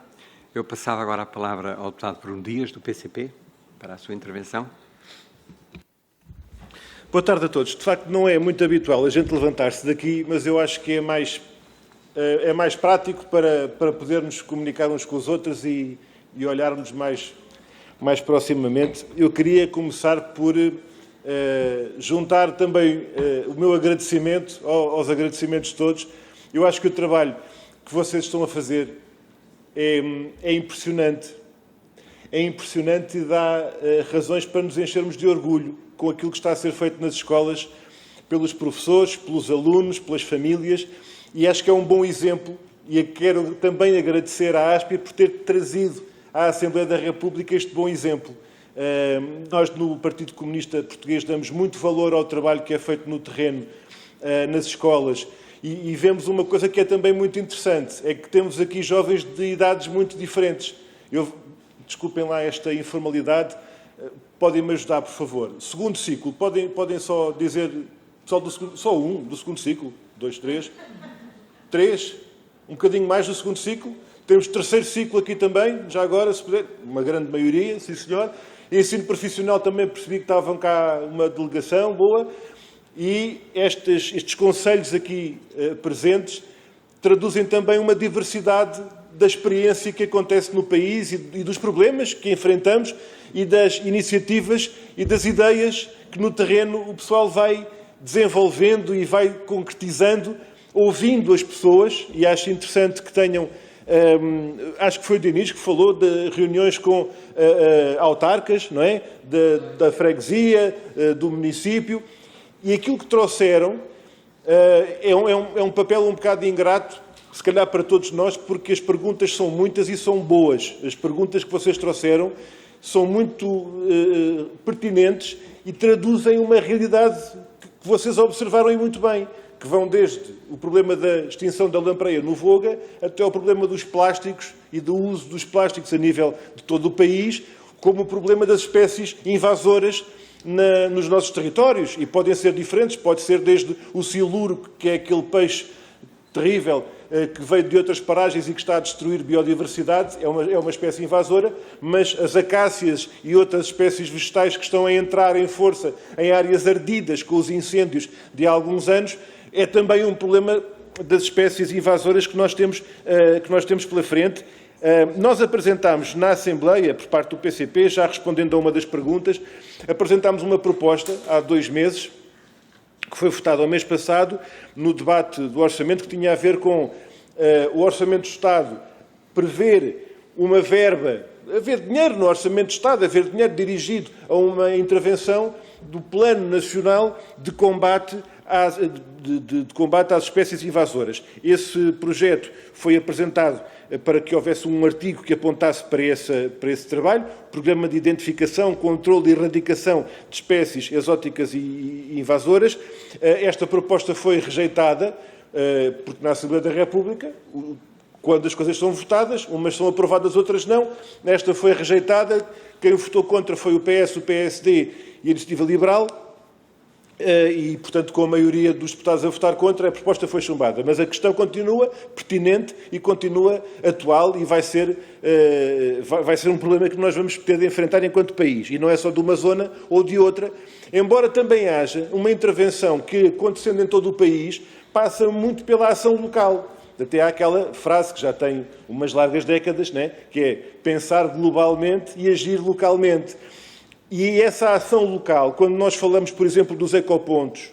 Eu passava agora a palavra ao deputado Bruno Dias, do PCP, para a sua intervenção. Boa tarde a todos. De facto, não é muito habitual a gente levantar-se daqui, mas eu acho que é mais prático para podermos comunicar uns com os outros e olharmos mais proximamente. Eu queria começar por juntar também o meu agradecimento aos agradecimentos de todos. Eu acho que o trabalho que vocês estão a fazer é impressionante. É impressionante e dá razões para nos enchermos de orgulho com aquilo que está a ser feito nas escolas, pelos professores, pelos alunos, pelas famílias, e acho que é um bom exemplo, e quero também agradecer à ASPI por ter trazido à Assembleia da República este bom exemplo. Nós, no Partido Comunista Português, damos muito valor ao trabalho que é feito no terreno, nas escolas, e vemos uma coisa que é também muito interessante, é que temos aqui jovens de idades muito diferentes. Desculpem lá esta informalidade, podem-me ajudar, por favor. Segundo ciclo, podem só dizer, só um do segundo ciclo? 2, 3? 3? Um bocadinho mais do segundo ciclo? Temos terceiro ciclo aqui também, já agora, se puder, uma grande maioria, sim senhor. Ensino profissional também percebi que estavam cá uma delegação boa. E estes conselhos aqui presentes traduzem também uma diversidade da experiência que acontece no país e dos problemas que enfrentamos e das iniciativas e das ideias que no terreno o pessoal vai desenvolvendo e vai concretizando, ouvindo as pessoas, e acho interessante que tenham, acho que foi o Dinis que falou de reuniões com autarcas, não é? Da freguesia, do município, e aquilo que trouxeram é um papel um bocado ingrato, se calhar para todos nós, porque as perguntas são muitas e são boas. As perguntas que vocês trouxeram são muito pertinentes e traduzem uma realidade que vocês observaram e muito bem, que vão desde o problema da extinção da lampreia no Voga até ao problema dos plásticos e do uso dos plásticos a nível de todo o país, como o problema das espécies invasoras nos nossos territórios, e podem ser diferentes, pode ser desde o siluro, que é aquele peixe terrível que veio de outras paragens e que está a destruir biodiversidade, é uma espécie invasora, mas as acácias e outras espécies vegetais que estão a entrar em força em áreas ardidas com os incêndios de há alguns anos, é também um problema das espécies invasoras que nós temos pela frente. Nós apresentámos na Assembleia, por parte do PCP, já respondendo a uma das perguntas, apresentámos uma proposta há 2 meses, que foi votada ao mês passado, no debate do orçamento, que tinha a ver com o Orçamento do Estado prever uma verba, haver dinheiro no Orçamento do Estado, haver dinheiro dirigido a uma intervenção do Plano Nacional de Combate às espécies invasoras. Esse projeto foi apresentado para que houvesse um artigo que apontasse para esse trabalho, Programa de Identificação, Controle e Erradicação de Espécies Exóticas e Invasoras. Esta proposta foi rejeitada, porque na Assembleia da República, quando as coisas são votadas, umas são aprovadas, outras não. Esta foi rejeitada. Quem votou contra foi o PS, o PSD e a Iniciativa Liberal. e, portanto, com a maioria dos deputados a votar contra, a proposta foi chumbada. Mas a questão continua pertinente e continua atual e vai ser um problema que nós vamos ter de enfrentar enquanto país. E não é só de uma zona ou de outra, embora também haja uma intervenção que, acontecendo em todo o país, passa muito pela ação local. Até há aquela frase que já tem umas largas décadas, né? Que é pensar globalmente e agir localmente. E essa ação local, quando nós falamos, por exemplo, dos ecopontos,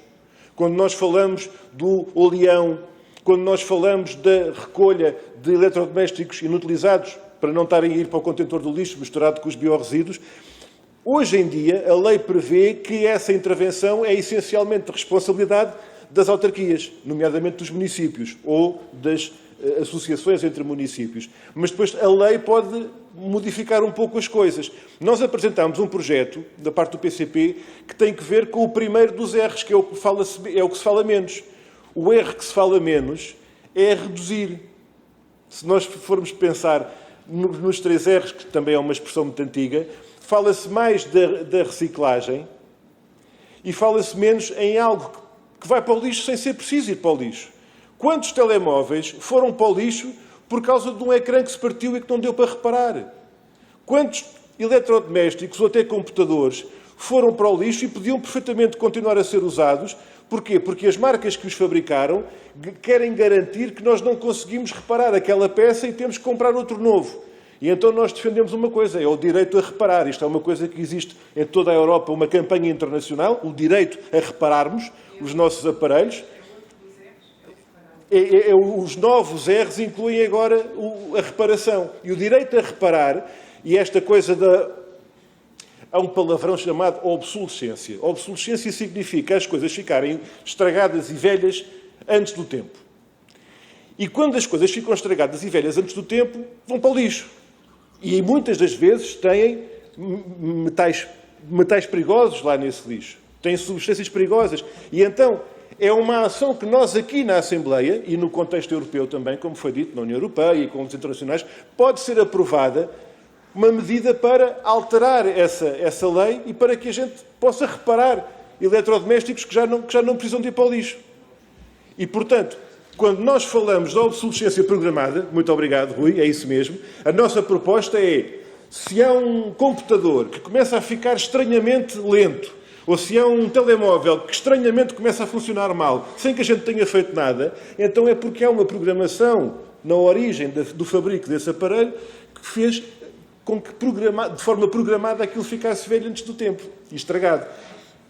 quando nós falamos do oleão, quando nós falamos da recolha de eletrodomésticos inutilizados, para não estarem a ir para o contentor do lixo misturado com os biorresíduos, hoje em dia a lei prevê que essa intervenção é essencialmente de responsabilidade das autarquias, nomeadamente dos municípios ou das associações entre municípios. Mas depois a lei pode modificar um pouco as coisas. Nós apresentámos um projeto, da parte do PCP, que tem que ver com o primeiro dos R's, que é o que se fala menos. O R que se fala menos é reduzir. Se nós formos pensar nos 3 R's, que também é uma expressão muito antiga, fala-se mais da reciclagem e fala-se menos em algo que vai para o lixo sem ser preciso ir para o lixo. Quantos telemóveis foram para o lixo por causa de um ecrã que se partiu e que não deu para reparar? Quantos eletrodomésticos ou até computadores foram para o lixo e podiam perfeitamente continuar a ser usados? Porquê? Porque as marcas que os fabricaram querem garantir que nós não conseguimos reparar aquela peça e temos que comprar outro novo. E então nós defendemos uma coisa, é o direito a reparar. Isto é uma coisa que existe em toda a Europa, uma campanha internacional, o direito a repararmos os nossos aparelhos. Os novos R's incluem agora a reparação. E o direito a reparar, e esta coisa há um palavrão chamado obsolescência. Obsolescência significa as coisas ficarem estragadas e velhas antes do tempo. E quando as coisas ficam estragadas e velhas antes do tempo, vão para o lixo. E muitas das vezes têm metais perigosos lá nesse lixo. Têm substâncias perigosas. E então é uma ação que nós aqui na Assembleia, e no contexto europeu também, como foi dito, na União Europeia e com os internacionais, pode ser aprovada uma medida para alterar essa lei e para que a gente possa reparar eletrodomésticos que já não precisam de ir para o lixo. E, portanto, quando nós falamos da obsolescência programada, muito obrigado, Rui, é isso mesmo, a nossa proposta é, se há um computador que começa a ficar estranhamente lento, ou se há um telemóvel que estranhamente começa a funcionar mal, sem que a gente tenha feito nada, então é porque há uma programação na origem do fabrico desse aparelho que fez com que, de forma programada, aquilo ficasse velho antes do tempo e estragado.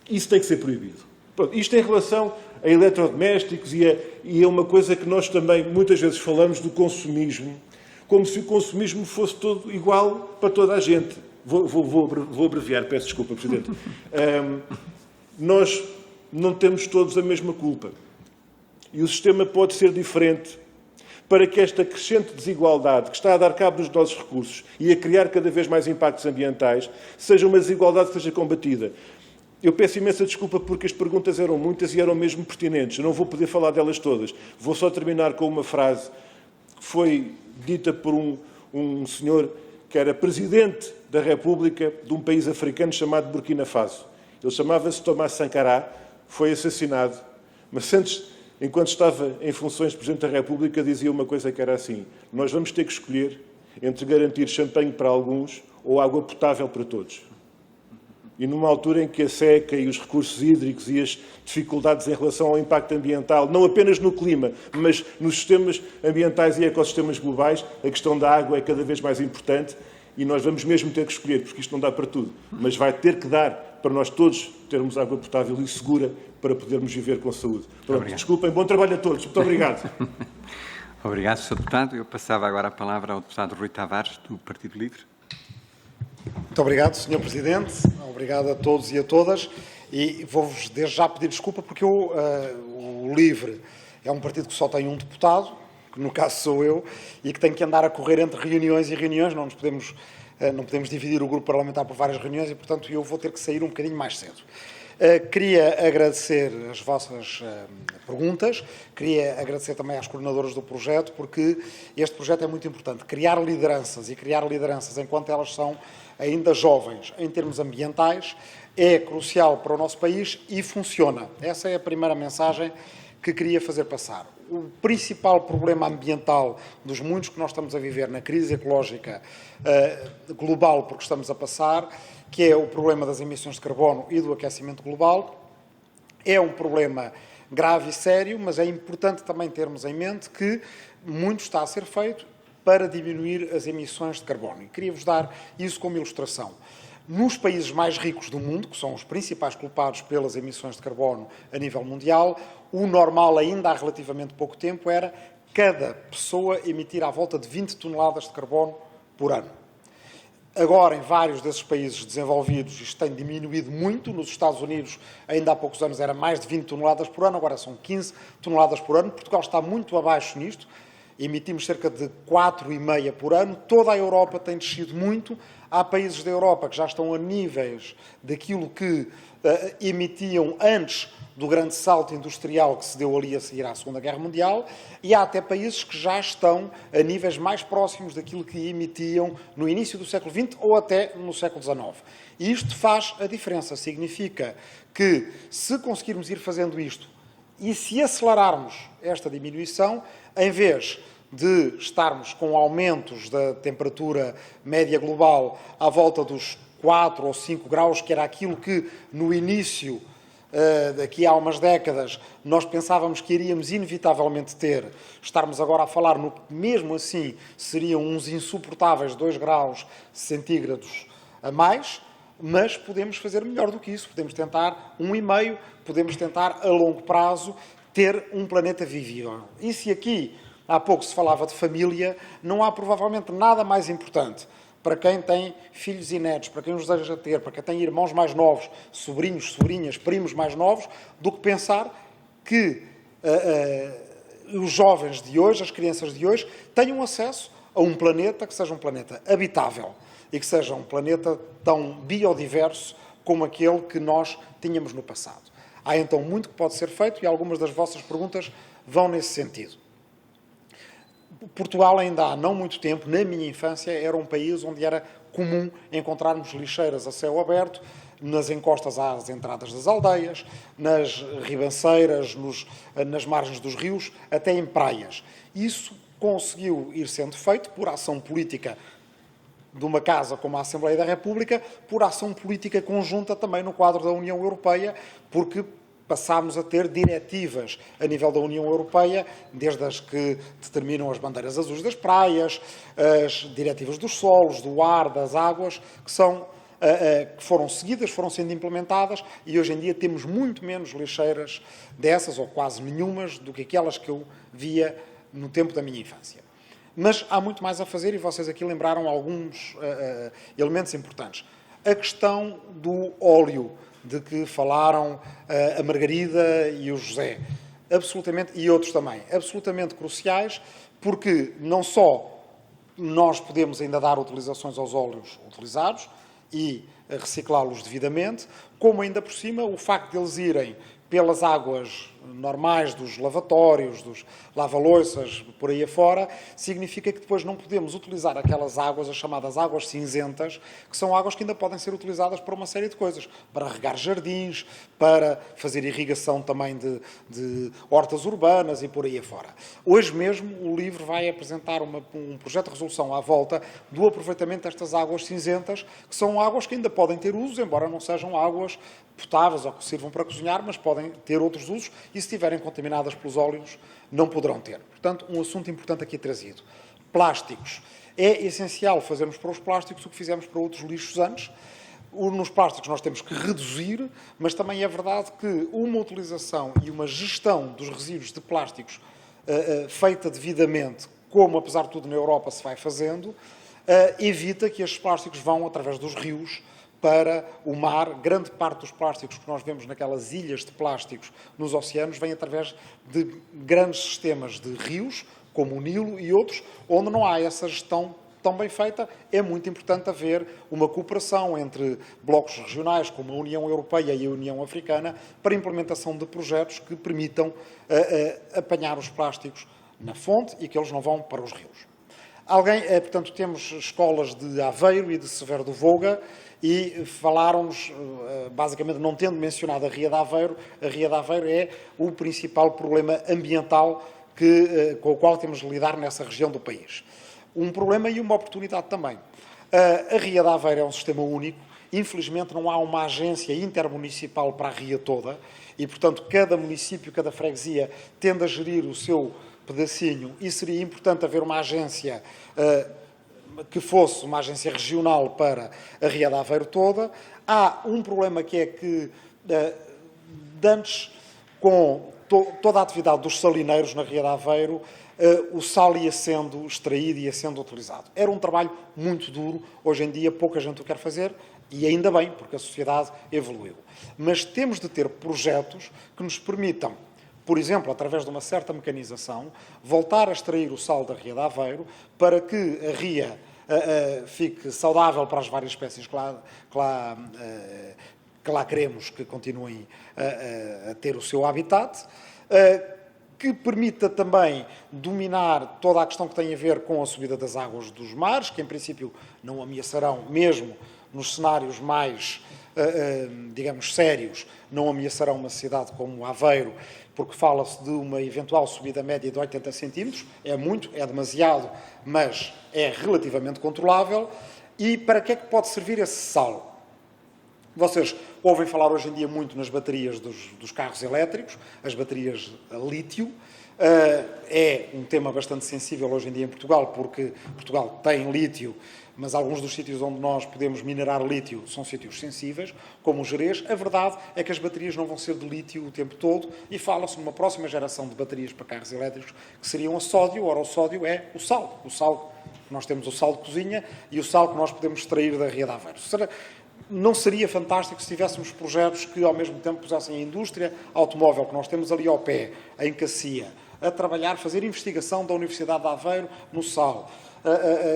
Isso tem que ser proibido. Pronto, isto em relação a eletrodomésticos e é uma coisa que nós também muitas vezes falamos do consumismo, como se o consumismo fosse todo igual para toda a gente. Vou abreviar, peço desculpa, Presidente. Nós não temos todos a mesma culpa. E o sistema pode ser diferente para que esta crescente desigualdade que está a dar cabo dos nossos recursos e a criar cada vez mais impactos ambientais, seja uma desigualdade que seja combatida. Eu peço imensa desculpa porque as perguntas eram muitas e eram mesmo pertinentes. Eu não vou poder falar delas todas. Vou só terminar com uma frase que foi dita por um senhor que era presidente da República de um país africano chamado Burkina Faso. Ele chamava-se Thomas Sankara, foi assassinado, mas antes, enquanto estava em funções de Presidente da República, dizia uma coisa que era assim: nós vamos ter que escolher entre garantir champanhe para alguns ou água potável para todos. E numa altura em que a seca e os recursos hídricos e as dificuldades em relação ao impacto ambiental, não apenas no clima, mas nos sistemas ambientais e ecossistemas globais, a questão da água é cada vez mais importante e nós vamos mesmo ter que escolher, porque isto não dá para tudo, mas vai ter que dar para nós todos termos água potável e segura para podermos viver com saúde. Pronto, desculpem, bom trabalho a todos. Muito obrigado. Obrigado, Sr. Deputado. Eu passava agora a palavra ao Deputado Rui Tavares, do Partido Livre. Muito obrigado, Sr. Presidente. Obrigado a todos e a todas. E vou-vos desde já pedir desculpa porque o LIVRE é um partido que só tem um deputado, que no caso sou eu, e que tem que andar a correr entre reuniões e reuniões. Não podemos dividir o grupo parlamentar por várias reuniões e, portanto, eu vou ter que sair um bocadinho mais cedo. Queria agradecer as vossas perguntas, queria agradecer também às coordenadoras do projeto, porque este projeto é muito importante. Criar lideranças enquanto elas são ainda jovens em termos ambientais é crucial para o nosso país e funciona. Essa é a primeira mensagem que queria fazer passar. O principal problema ambiental dos muitos que nós estamos a viver na crise ecológica global, porque estamos a passar, que é o problema das emissões de carbono e do aquecimento global, é um problema grave e sério, mas é importante também termos em mente que muito está a ser feito para diminuir as emissões de carbono. E queria-vos dar isso como ilustração. Nos países mais ricos do mundo, que são os principais culpados pelas emissões de carbono a nível mundial, o normal ainda há relativamente pouco tempo era cada pessoa emitir à volta de 20 toneladas de carbono por ano. Agora, em vários desses países desenvolvidos, isto tem diminuído muito. Nos Estados Unidos, ainda há poucos anos, era mais de 20 toneladas por ano, agora são 15 toneladas por ano. Portugal está muito abaixo nisto, emitimos cerca de 4,5 por ano. Toda a Europa tem descido muito. Há países da Europa que já estão a níveis daquilo que emitiam antes do grande salto industrial que se deu ali a seguir à Segunda Guerra Mundial, e há até países que já estão a níveis mais próximos daquilo que emitiam no início do século XX ou até no século XIX. E isto faz a diferença. Significa que, se conseguirmos ir fazendo isto e se acelerarmos esta diminuição, em vez de estarmos com aumentos da temperatura média global à volta dos 4 ou 5 graus, que era aquilo que no início, daqui a umas décadas, nós pensávamos que iríamos inevitavelmente ter, estarmos agora a falar no que mesmo assim seriam uns insuportáveis 2 graus centígrados a mais, mas podemos fazer melhor do que isso, podemos tentar 1,5, podemos tentar a longo prazo ter um planeta vivível. E se aqui há pouco se falava de família, não há provavelmente nada mais importante para quem tem filhos e netos, para quem os deseja ter, para quem tem irmãos mais novos, sobrinhos, sobrinhas, primos mais novos, do que pensar que os jovens de hoje, as crianças de hoje, tenham acesso a um planeta que seja um planeta habitável e que seja um planeta tão biodiverso como aquele que nós tínhamos no passado. Há então muito que pode ser feito e algumas das vossas perguntas vão nesse sentido. Portugal, ainda há não muito tempo, na minha infância, era um país onde era comum encontrarmos lixeiras a céu aberto, nas encostas às entradas das aldeias, nas ribanceiras, nas margens dos rios, até em praias. Isso conseguiu ir sendo feito por ação política de uma casa como a Assembleia da República, por ação política conjunta também no quadro da União Europeia, porque passámos a ter diretivas a nível da União Europeia, desde as que determinam as bandeiras azuis das praias, as diretivas dos solos, do ar, das águas, que foram seguidas, foram sendo implementadas, e hoje em dia temos muito menos lixeiras dessas, ou quase nenhumas, do que aquelas que eu via no tempo da minha infância. Mas há muito mais a fazer, e vocês aqui lembraram alguns elementos importantes. A questão do óleo, de que falaram a Margarida e o José, absolutamente, e outros também, absolutamente cruciais, porque não só nós podemos ainda dar utilizações aos óleos utilizados e reciclá-los devidamente, como ainda por cima o facto de eles irem pelas águas normais dos lavatórios, dos lava-louças, por aí afora, significa que depois não podemos utilizar aquelas águas, as chamadas águas cinzentas, que são águas que ainda podem ser utilizadas para uma série de coisas, para regar jardins, para fazer irrigação também de hortas urbanas e por aí afora. Hoje mesmo o LIVRE vai apresentar um projeto de resolução à volta do aproveitamento destas águas cinzentas, que são águas que ainda podem ter uso, embora não sejam águas potáveis ou que sirvam para cozinhar, mas podem ter outros usos e, se estiverem contaminadas pelos óleos, não poderão ter. Portanto, um assunto importante aqui trazido. Plásticos. É essencial fazermos para os plásticos o que fizemos para outros lixos antes. Nos plásticos nós temos que reduzir, mas também é verdade que uma utilização e uma gestão dos resíduos de plásticos feita devidamente, como apesar de tudo na Europa se vai fazendo, evita que estes plásticos vão através dos rios para o mar. Grande parte dos plásticos que nós vemos naquelas ilhas de plásticos nos oceanos vem através de grandes sistemas de rios, como o Nilo e outros, onde não há essa gestão tão bem feita. É muito importante haver uma cooperação entre blocos regionais, como a União Europeia e a União Africana, para a implementação de projetos que permitam apanhar os plásticos na fonte e que eles não vão para os rios. Portanto, temos escolas de Aveiro e de Severo do Voga e falaram-nos, basicamente não tendo mencionado a Ria de Aveiro é o principal problema ambiental com o qual temos de lidar nessa região do país. Um problema e uma oportunidade também. A Ria de Aveiro é um sistema único, infelizmente não há uma agência intermunicipal para a Ria toda e, portanto, cada município, cada freguesia tende a gerir o seu pedacinho e seria importante haver uma agência que fosse uma agência regional para a Ria de Aveiro toda. Há um problema que é que, antes, com toda a atividade dos salineiros na Ria de Aveiro, o sal ia sendo extraído e ia sendo utilizado. Era um trabalho muito duro, hoje em dia pouca gente o quer fazer, e ainda bem, porque a sociedade evoluiu. Mas temos de ter projetos que nos permitam, por exemplo, através de uma certa mecanização, voltar a extrair o sal da Ria de Aveiro para que a Ria fique saudável para as várias espécies que lá queremos que continuem a ter o seu habitat, que permita também dominar toda a questão que tem a ver com a subida das águas dos mares, que em princípio não ameaçarão, mesmo nos cenários mais, digamos, sérios, não ameaçarão uma cidade como Aveiro, porque fala-se de uma eventual subida média de 80 centímetros, é muito, é demasiado, mas é relativamente controlável. E para que é que pode servir esse sal? Vocês ouvem falar hoje em dia muito nas baterias dos carros elétricos, as baterias a lítio. É um tema bastante sensível hoje em dia em Portugal, porque Portugal tem lítio, mas alguns dos sítios onde nós podemos minerar lítio são sítios sensíveis, como o Gerês. A verdade é que as baterias não vão ser de lítio o tempo todo e fala-se numa próxima geração de baterias para carros elétricos que seriam a sódio. Ora, o sódio é o sal. O sal, nós temos o sal de cozinha e o sal que nós podemos extrair da Ria de Aveiro. Não seria fantástico se tivéssemos projetos que ao mesmo tempo pusessem a indústria automóvel que nós temos ali ao pé, em Cacia, a trabalhar, fazer investigação da Universidade de Aveiro no sal,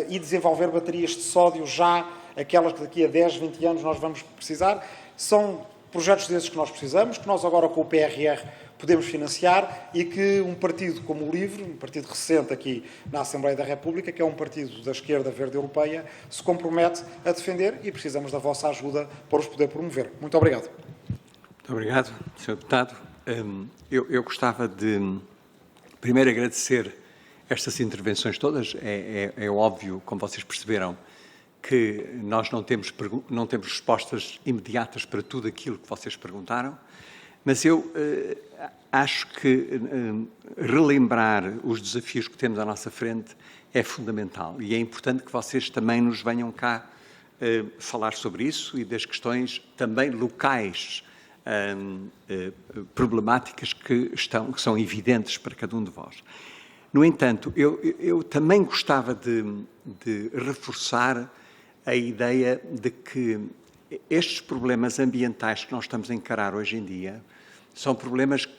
e desenvolver baterias de sódio já, aquelas que daqui a 10, 20 anos nós vamos precisar. São projetos desses que nós precisamos, que nós agora com o PRR podemos financiar e que um partido como o LIVRE, um partido recente aqui na Assembleia da República, que é um partido da esquerda verde europeia, se compromete a defender e precisamos da vossa ajuda para os poder promover. Muito obrigado. Muito obrigado, Sr. Deputado. Eu gostava de primeiro agradecer estas intervenções todas. É óbvio, como vocês perceberam, que nós não temos respostas imediatas para tudo aquilo que vocês perguntaram, mas eu acho que relembrar os desafios que temos à nossa frente é fundamental e é importante que vocês também nos venham cá falar sobre isso e das questões também locais, problemáticas que são evidentes para cada um de vós. No entanto, eu também gostava de reforçar a ideia de que estes problemas ambientais que nós estamos a encarar hoje em dia são problemas que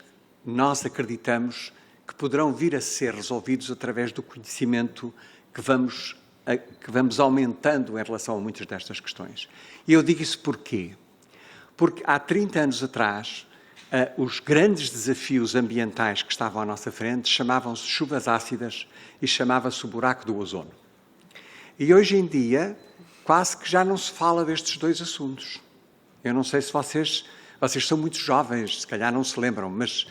nós acreditamos que poderão vir a ser resolvidos através do conhecimento que vamos aumentando em relação a muitas destas questões. E eu digo isso porquê? Porque há 30 anos atrás, os grandes desafios ambientais que estavam à nossa frente chamavam-se chuvas ácidas e chamava-se o buraco do ozono. E hoje em dia, quase que já não se fala destes dois assuntos. Eu não sei se vocês são muito jovens, se calhar não se lembram, mas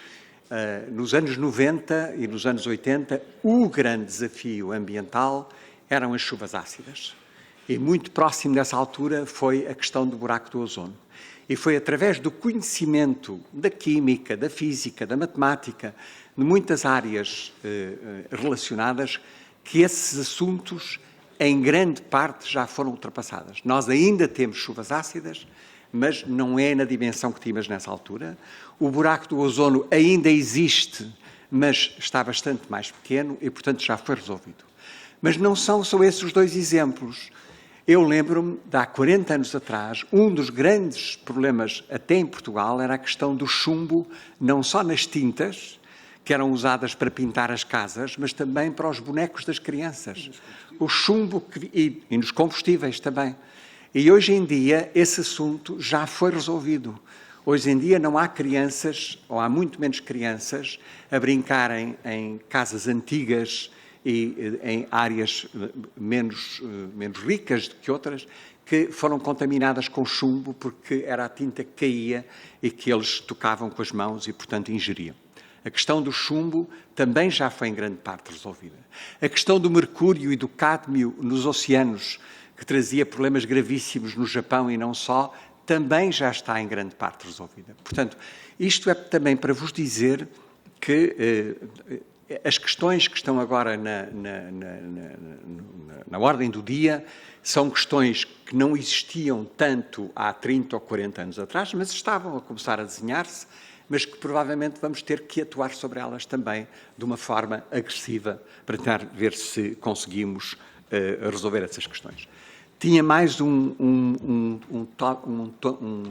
nos anos 90 e nos anos 80, o grande desafio ambiental eram as chuvas ácidas. E muito próximo dessa altura foi a questão do buraco do ozono. E foi através do conhecimento da química, da física, da matemática, de muitas áreas relacionadas, que esses assuntos, em grande parte, já foram ultrapassados. Nós ainda temos chuvas ácidas, mas não é na dimensão que tínhamos nessa altura. O buraco do ozono ainda existe, mas está bastante mais pequeno e, portanto, já foi resolvido. Mas não são só esses os dois exemplos. Eu lembro-me, de há 40 anos atrás, um dos grandes problemas, até em Portugal, era a questão do chumbo, não só nas tintas, que eram usadas para pintar as casas, mas também para os bonecos das crianças. O chumbo e nos combustíveis também. E hoje em dia esse assunto já foi resolvido. Hoje em dia não há crianças, ou há muito menos crianças, a brincarem em casas antigas e em áreas menos ricas do que outras, que foram contaminadas com chumbo porque era a tinta que caía e que eles tocavam com as mãos e, portanto, ingeriam. A questão do chumbo também já foi em grande parte resolvida. A questão do mercúrio e do cádmio nos oceanos, que trazia problemas gravíssimos no Japão e não só, também já está em grande parte resolvida. Portanto, isto é também para vos dizer que as questões que estão agora na ordem do dia são questões que não existiam tanto há 30 ou 40 anos atrás, mas estavam a começar a desenhar-se, mas que provavelmente vamos ter que atuar sobre elas também de uma forma agressiva para tentar ver se conseguimos resolver essas questões. Tinha mais um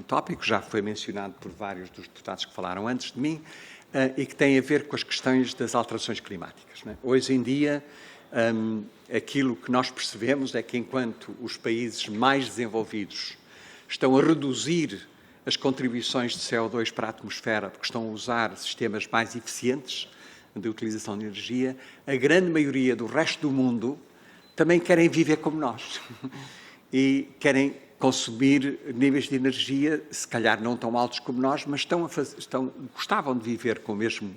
tópico, já foi mencionado por vários dos deputados que falaram antes de mim, e que tem a ver com as questões das alterações climáticas, não é? Hoje em dia, aquilo que nós percebemos é que enquanto os países mais desenvolvidos estão a reduzir as contribuições de CO2 para a atmosfera, porque estão a usar sistemas mais eficientes de utilização de energia, a grande maioria do resto do mundo também querem viver como nós e querem consumir níveis de energia, se calhar não tão altos como nós, mas gostavam de viver com o mesmo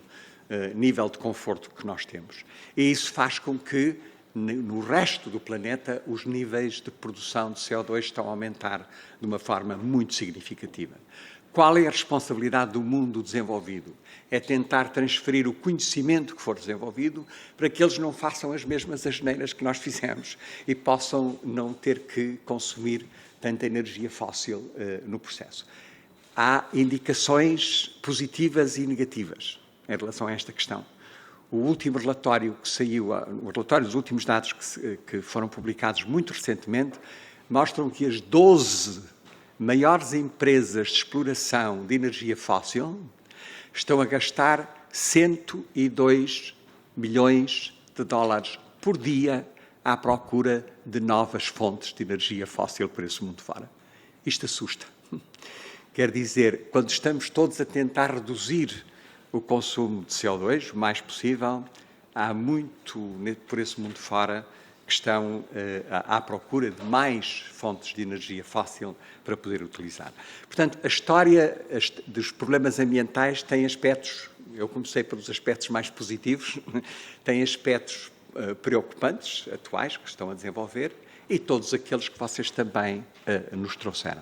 nível de conforto que nós temos. E isso faz com que, no resto do planeta, os níveis de produção de CO2 estão a aumentar de uma forma muito significativa. Qual é a responsabilidade do mundo desenvolvido? É tentar transferir o conhecimento que for desenvolvido para que eles não façam as mesmas asneiras que nós fizemos e possam não ter que consumir tanta energia fóssil no processo. Há indicações positivas e negativas em relação a esta questão. O último relatório que saiu, o relatório dos últimos dados que foram publicados muito recentemente, mostram que as 12 maiores empresas de exploração de energia fóssil estão a gastar 102 milhões de dólares por dia à procura de novas fontes de energia fóssil por esse mundo fora. Isto assusta. Quer dizer, quando estamos todos a tentar reduzir o consumo de CO2 o mais possível, há muito por esse mundo fora que estão à procura de mais fontes de energia fóssil para poder utilizar. Portanto, a história dos problemas ambientais tem aspectos, eu comecei pelos aspectos mais positivos, tem aspectos preocupantes, atuais, que estão a desenvolver, e todos aqueles que vocês também nos trouxeram.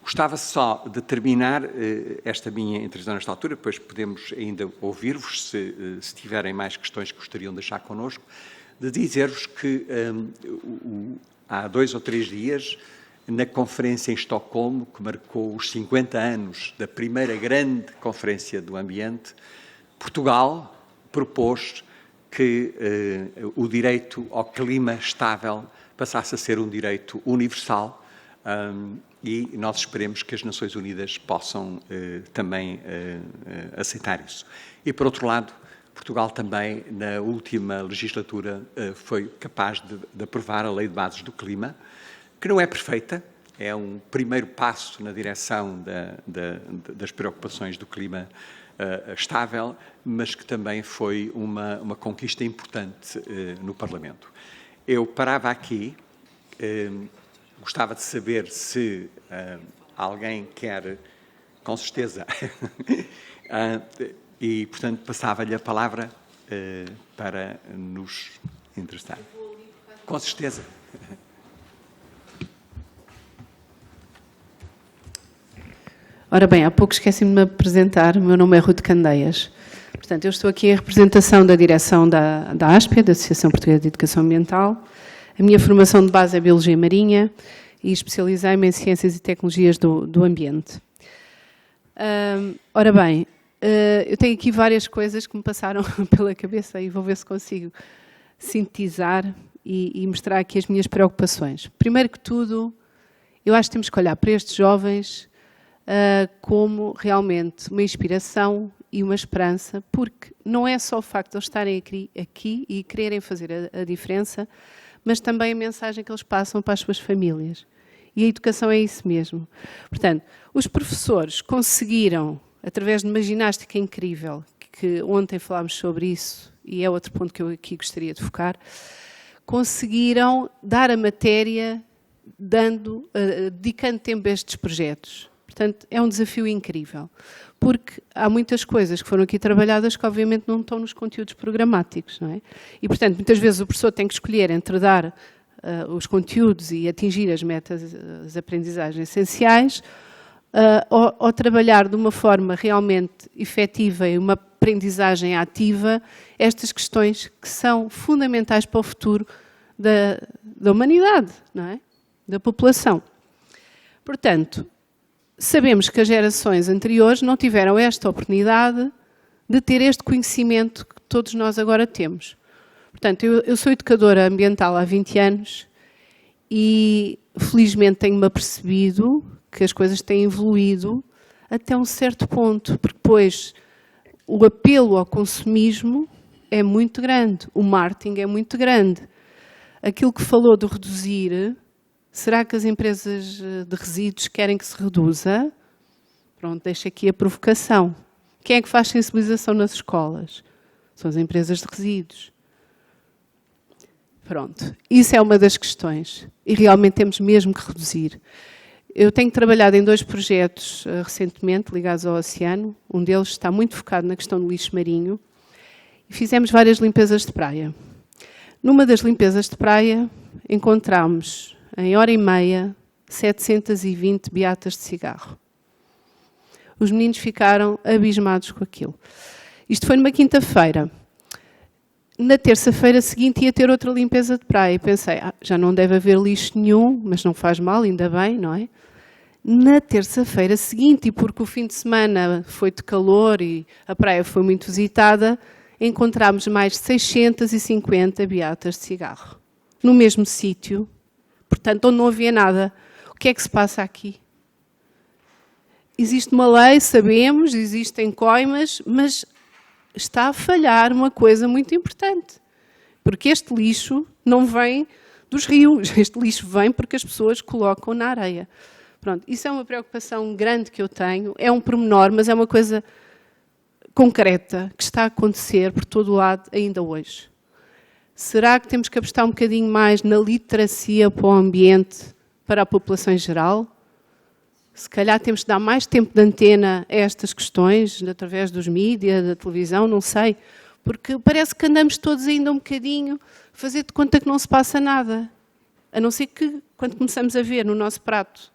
Gostava só de terminar esta minha introdução nesta altura, depois podemos ainda ouvir-vos, se tiverem mais questões que gostariam de deixar connosco, de dizer-vos que há 2 ou 3 dias, na conferência em Estocolmo, que marcou os 50 anos da primeira grande conferência do ambiente, Portugal propôs que o direito ao clima estável passasse a ser um direito universal, e nós esperemos que as Nações Unidas possam também aceitar isso. E, por outro lado, Portugal também, na última legislatura, foi capaz de aprovar a Lei de Bases do Clima, que não é perfeita, é um primeiro passo na direção das preocupações do clima estável, mas que também foi uma conquista importante no Parlamento. Eu parava aqui. Gostava de saber se alguém quer, com certeza, e, portanto, passava-lhe a palavra para nos interessar. Com certeza. Ora bem, há pouco esqueci-me de me apresentar. O meu nome é Ruth Candeias. Portanto, eu estou aqui em representação da direção da ASPE, da Associação Portuguesa de Educação Ambiental. A minha formação de base é Biologia Marinha e especializei-me em Ciências e Tecnologias do Ambiente. Ora bem, eu tenho aqui várias coisas que me passaram pela cabeça e vou ver se consigo sintetizar e mostrar aqui as minhas preocupações. Primeiro que tudo, eu acho que temos que olhar para estes jovens como realmente uma inspiração e uma esperança, porque não é só o facto de eles estarem aqui e quererem fazer a diferença, mas também a mensagem que eles passam para as suas famílias. E a educação é isso mesmo. Portanto, os professores conseguiram, através de uma ginástica incrível, que ontem falámos sobre isso, e é outro ponto que eu aqui gostaria de focar, conseguiram dar a matéria dedicando tempo a estes projetos. Portanto, é um desafio incrível, porque há muitas coisas que foram aqui trabalhadas que obviamente não estão nos conteúdos programáticos, não é? E, portanto, muitas vezes o professor tem que escolher entre dar os conteúdos e atingir as metas, as aprendizagens essenciais, ou trabalhar de uma forma realmente efetiva e uma aprendizagem ativa estas questões que são fundamentais para o futuro da humanidade, não é? Da população. Portanto, sabemos que as gerações anteriores não tiveram esta oportunidade de ter este conhecimento que todos nós agora temos. Portanto, eu sou educadora ambiental há 20 anos e felizmente tenho-me apercebido que as coisas têm evoluído até um certo ponto, porque depois o apelo ao consumismo é muito grande, o marketing é muito grande. Aquilo que falou de reduzir, será que as empresas de resíduos querem que se reduza? Pronto, deixo aqui a provocação. Quem é que faz sensibilização nas escolas? São as empresas de resíduos. Pronto, isso é uma das questões e realmente temos mesmo que reduzir. Eu tenho trabalhado em 2 projetos recentemente ligados ao oceano. Um deles está muito focado na questão do lixo marinho e fizemos várias limpezas de praia. Numa das limpezas de praia encontramos, em hora e meia, 720 beatas de cigarro. Os meninos ficaram abismados com aquilo. Isto foi numa quinta-feira. Na terça-feira seguinte ia ter outra limpeza de praia e pensei, já não deve haver lixo nenhum, mas não faz mal, ainda bem, não é? Na terça-feira seguinte, e porque o fim de semana foi de calor e a praia foi muito visitada, encontramos mais de 650 beatas de cigarro. No mesmo sítio, portanto, onde não havia nada. O que é que se passa aqui? Existe uma lei, sabemos, existem coimas, mas está a falhar uma coisa muito importante. Porque este lixo não vem dos rios, este lixo vem porque as pessoas colocam na areia. Pronto, isso é uma preocupação grande que eu tenho, é um pormenor, mas é uma coisa concreta que está a acontecer por todo o lado ainda hoje. Será que temos que apostar um bocadinho mais na literacia para o ambiente, para a população em geral? Se calhar temos que dar mais tempo de antena a estas questões, através dos mídias, da televisão, não sei. Porque parece que andamos todos ainda um bocadinho a fazer de conta que não se passa nada. A não ser que, quando começamos a ver no nosso prato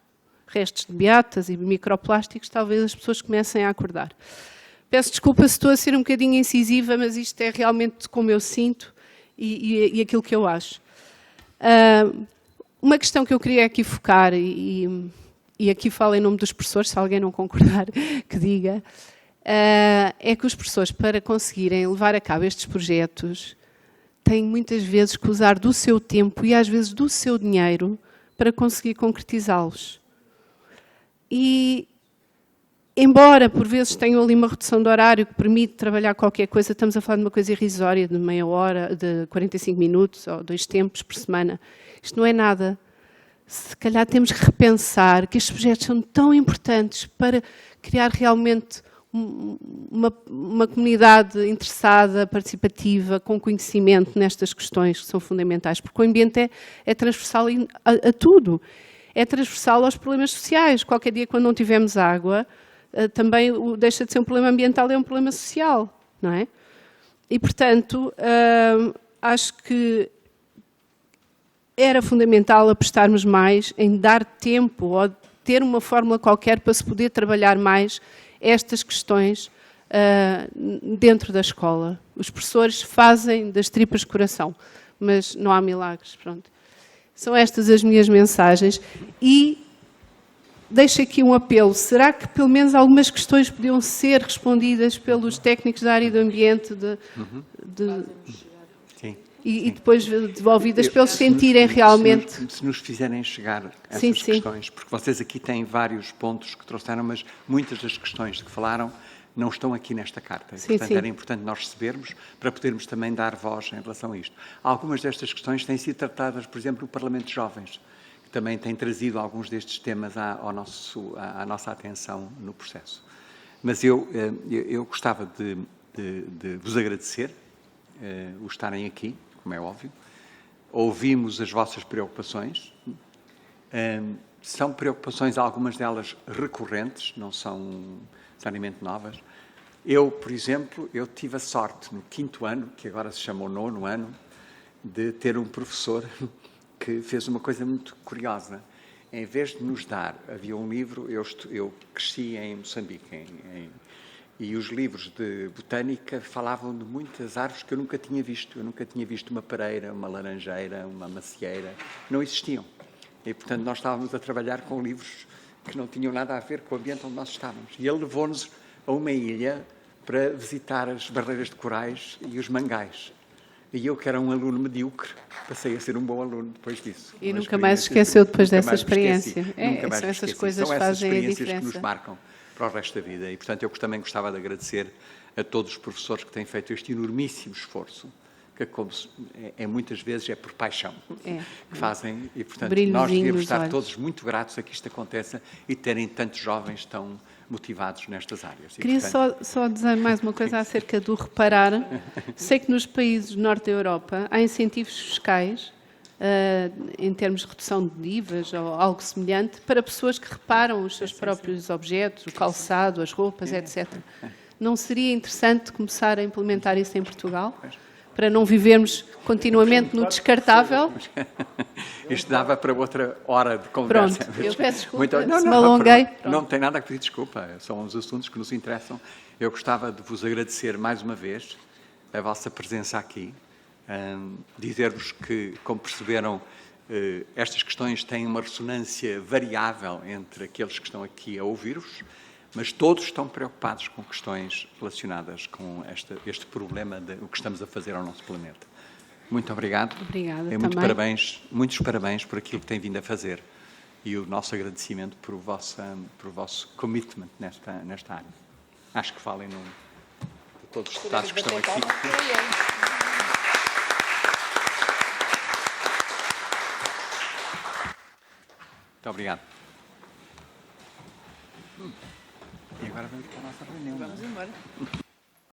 restos de beatas e microplásticos, talvez as pessoas comecem a acordar. Peço desculpa se estou a ser um bocadinho incisiva, mas isto é realmente como eu sinto e aquilo que eu acho. Uma questão que eu queria aqui focar, e aqui falo em nome dos professores, se alguém não concordar, que diga, é que os professores, para conseguirem levar a cabo estes projetos, têm muitas vezes que usar do seu tempo e às vezes do seu dinheiro para conseguir concretizá-los. E, embora por vezes tenham ali uma redução de horário que permite trabalhar qualquer coisa, estamos a falar de uma coisa irrisória, de meia hora, de 45 minutos ou 2 tempos por semana. Isto não é nada. Se calhar temos que repensar que estes projetos são tão importantes para criar realmente uma comunidade interessada, participativa, com conhecimento nestas questões que são fundamentais, porque o ambiente é transversal a tudo. É transversal aos problemas sociais. Qualquer dia, quando não tivermos água, também deixa de ser um problema ambiental, é um problema social, não é? E, portanto, acho que era fundamental apostarmos mais em dar tempo ou ter uma fórmula qualquer para se poder trabalhar mais estas questões dentro da escola. Os professores fazem das tripas coração, mas não há milagres, pronto. São estas as minhas mensagens e deixo aqui um apelo. Será que pelo menos algumas questões podiam ser respondidas pelos técnicos da área do ambiente e depois devolvidas para eles sentirem realmente... Se nos fizerem chegar essas questões, porque vocês aqui têm vários pontos que trouxeram, mas muitas das questões de que falaram não estão aqui nesta carta. Portanto, era importante nós recebermos para podermos também dar voz em relação a isto. Algumas destas questões têm sido tratadas, por exemplo, no Parlamento de Jovens, que também tem trazido alguns destes temas à nossa atenção no processo. Mas eu gostava de vos agradecer o estarem aqui, como é óbvio. Ouvimos as vossas preocupações. São preocupações, algumas delas recorrentes, não são necessariamente novas. Eu, por exemplo, eu tive a sorte no 5º ano, que agora se chama o 9º ano, de ter um professor que fez uma coisa muito curiosa. Em vez de nos dar, havia um livro, eu cresci em Moçambique, e os livros de botânica falavam de muitas árvores que eu nunca tinha visto. Eu nunca tinha visto uma pareira, uma laranjeira, uma macieira. Não existiam. E, portanto, nós estávamos a trabalhar com livros que não tinham nada a ver com o ambiente onde nós estávamos. E ele levou-nos a uma ilha para visitar as barreiras de corais e os mangais. E eu, que era um aluno medíocre, passei a ser um bom aluno depois disso. E nunca mais esqueceu depois dessa experiência. São essas coisas são essas fazem a experiências que diferença. nos marcam para o resto da vida. E, portanto, eu também gostava de agradecer a todos os professores que têm feito este enormíssimo esforço, que muitas vezes é por paixão que fazem. E, portanto, nós devíamos estar todos muito gratos a que isto aconteça e terem tantos jovens tão motivados nestas áreas. E, Queria portanto... só dizer mais uma coisa acerca do reparar. Sei que nos países do norte da Europa há incentivos fiscais, em termos de redução de IVAs ou algo semelhante, para pessoas que reparam os seus próprios objetos, o calçado, as roupas, etc. Não seria interessante começar a implementar isso em Portugal? Para não vivermos continuamente no descartável? Isto dava para outra hora de conversa. Pronto, eu peço desculpa se me alonguei. Não tem nada a pedir desculpa, são os assuntos que nos interessam. Eu gostava de vos agradecer mais uma vez a vossa presença aqui, dizer-vos que, como perceberam, estas questões têm uma ressonância variável entre aqueles que estão aqui a ouvir-vos, mas todos estão preocupados com questões relacionadas com este problema de o que estamos a fazer ao nosso planeta. Muito obrigado. Obrigada também. Muitos parabéns por aquilo que têm vindo a fazer e o nosso agradecimento por vosso commitment nesta área. Acho que falem de todos os deputados que estão aqui. Muito obrigado. E agora vamos para a nossa reunião. Vamos embora.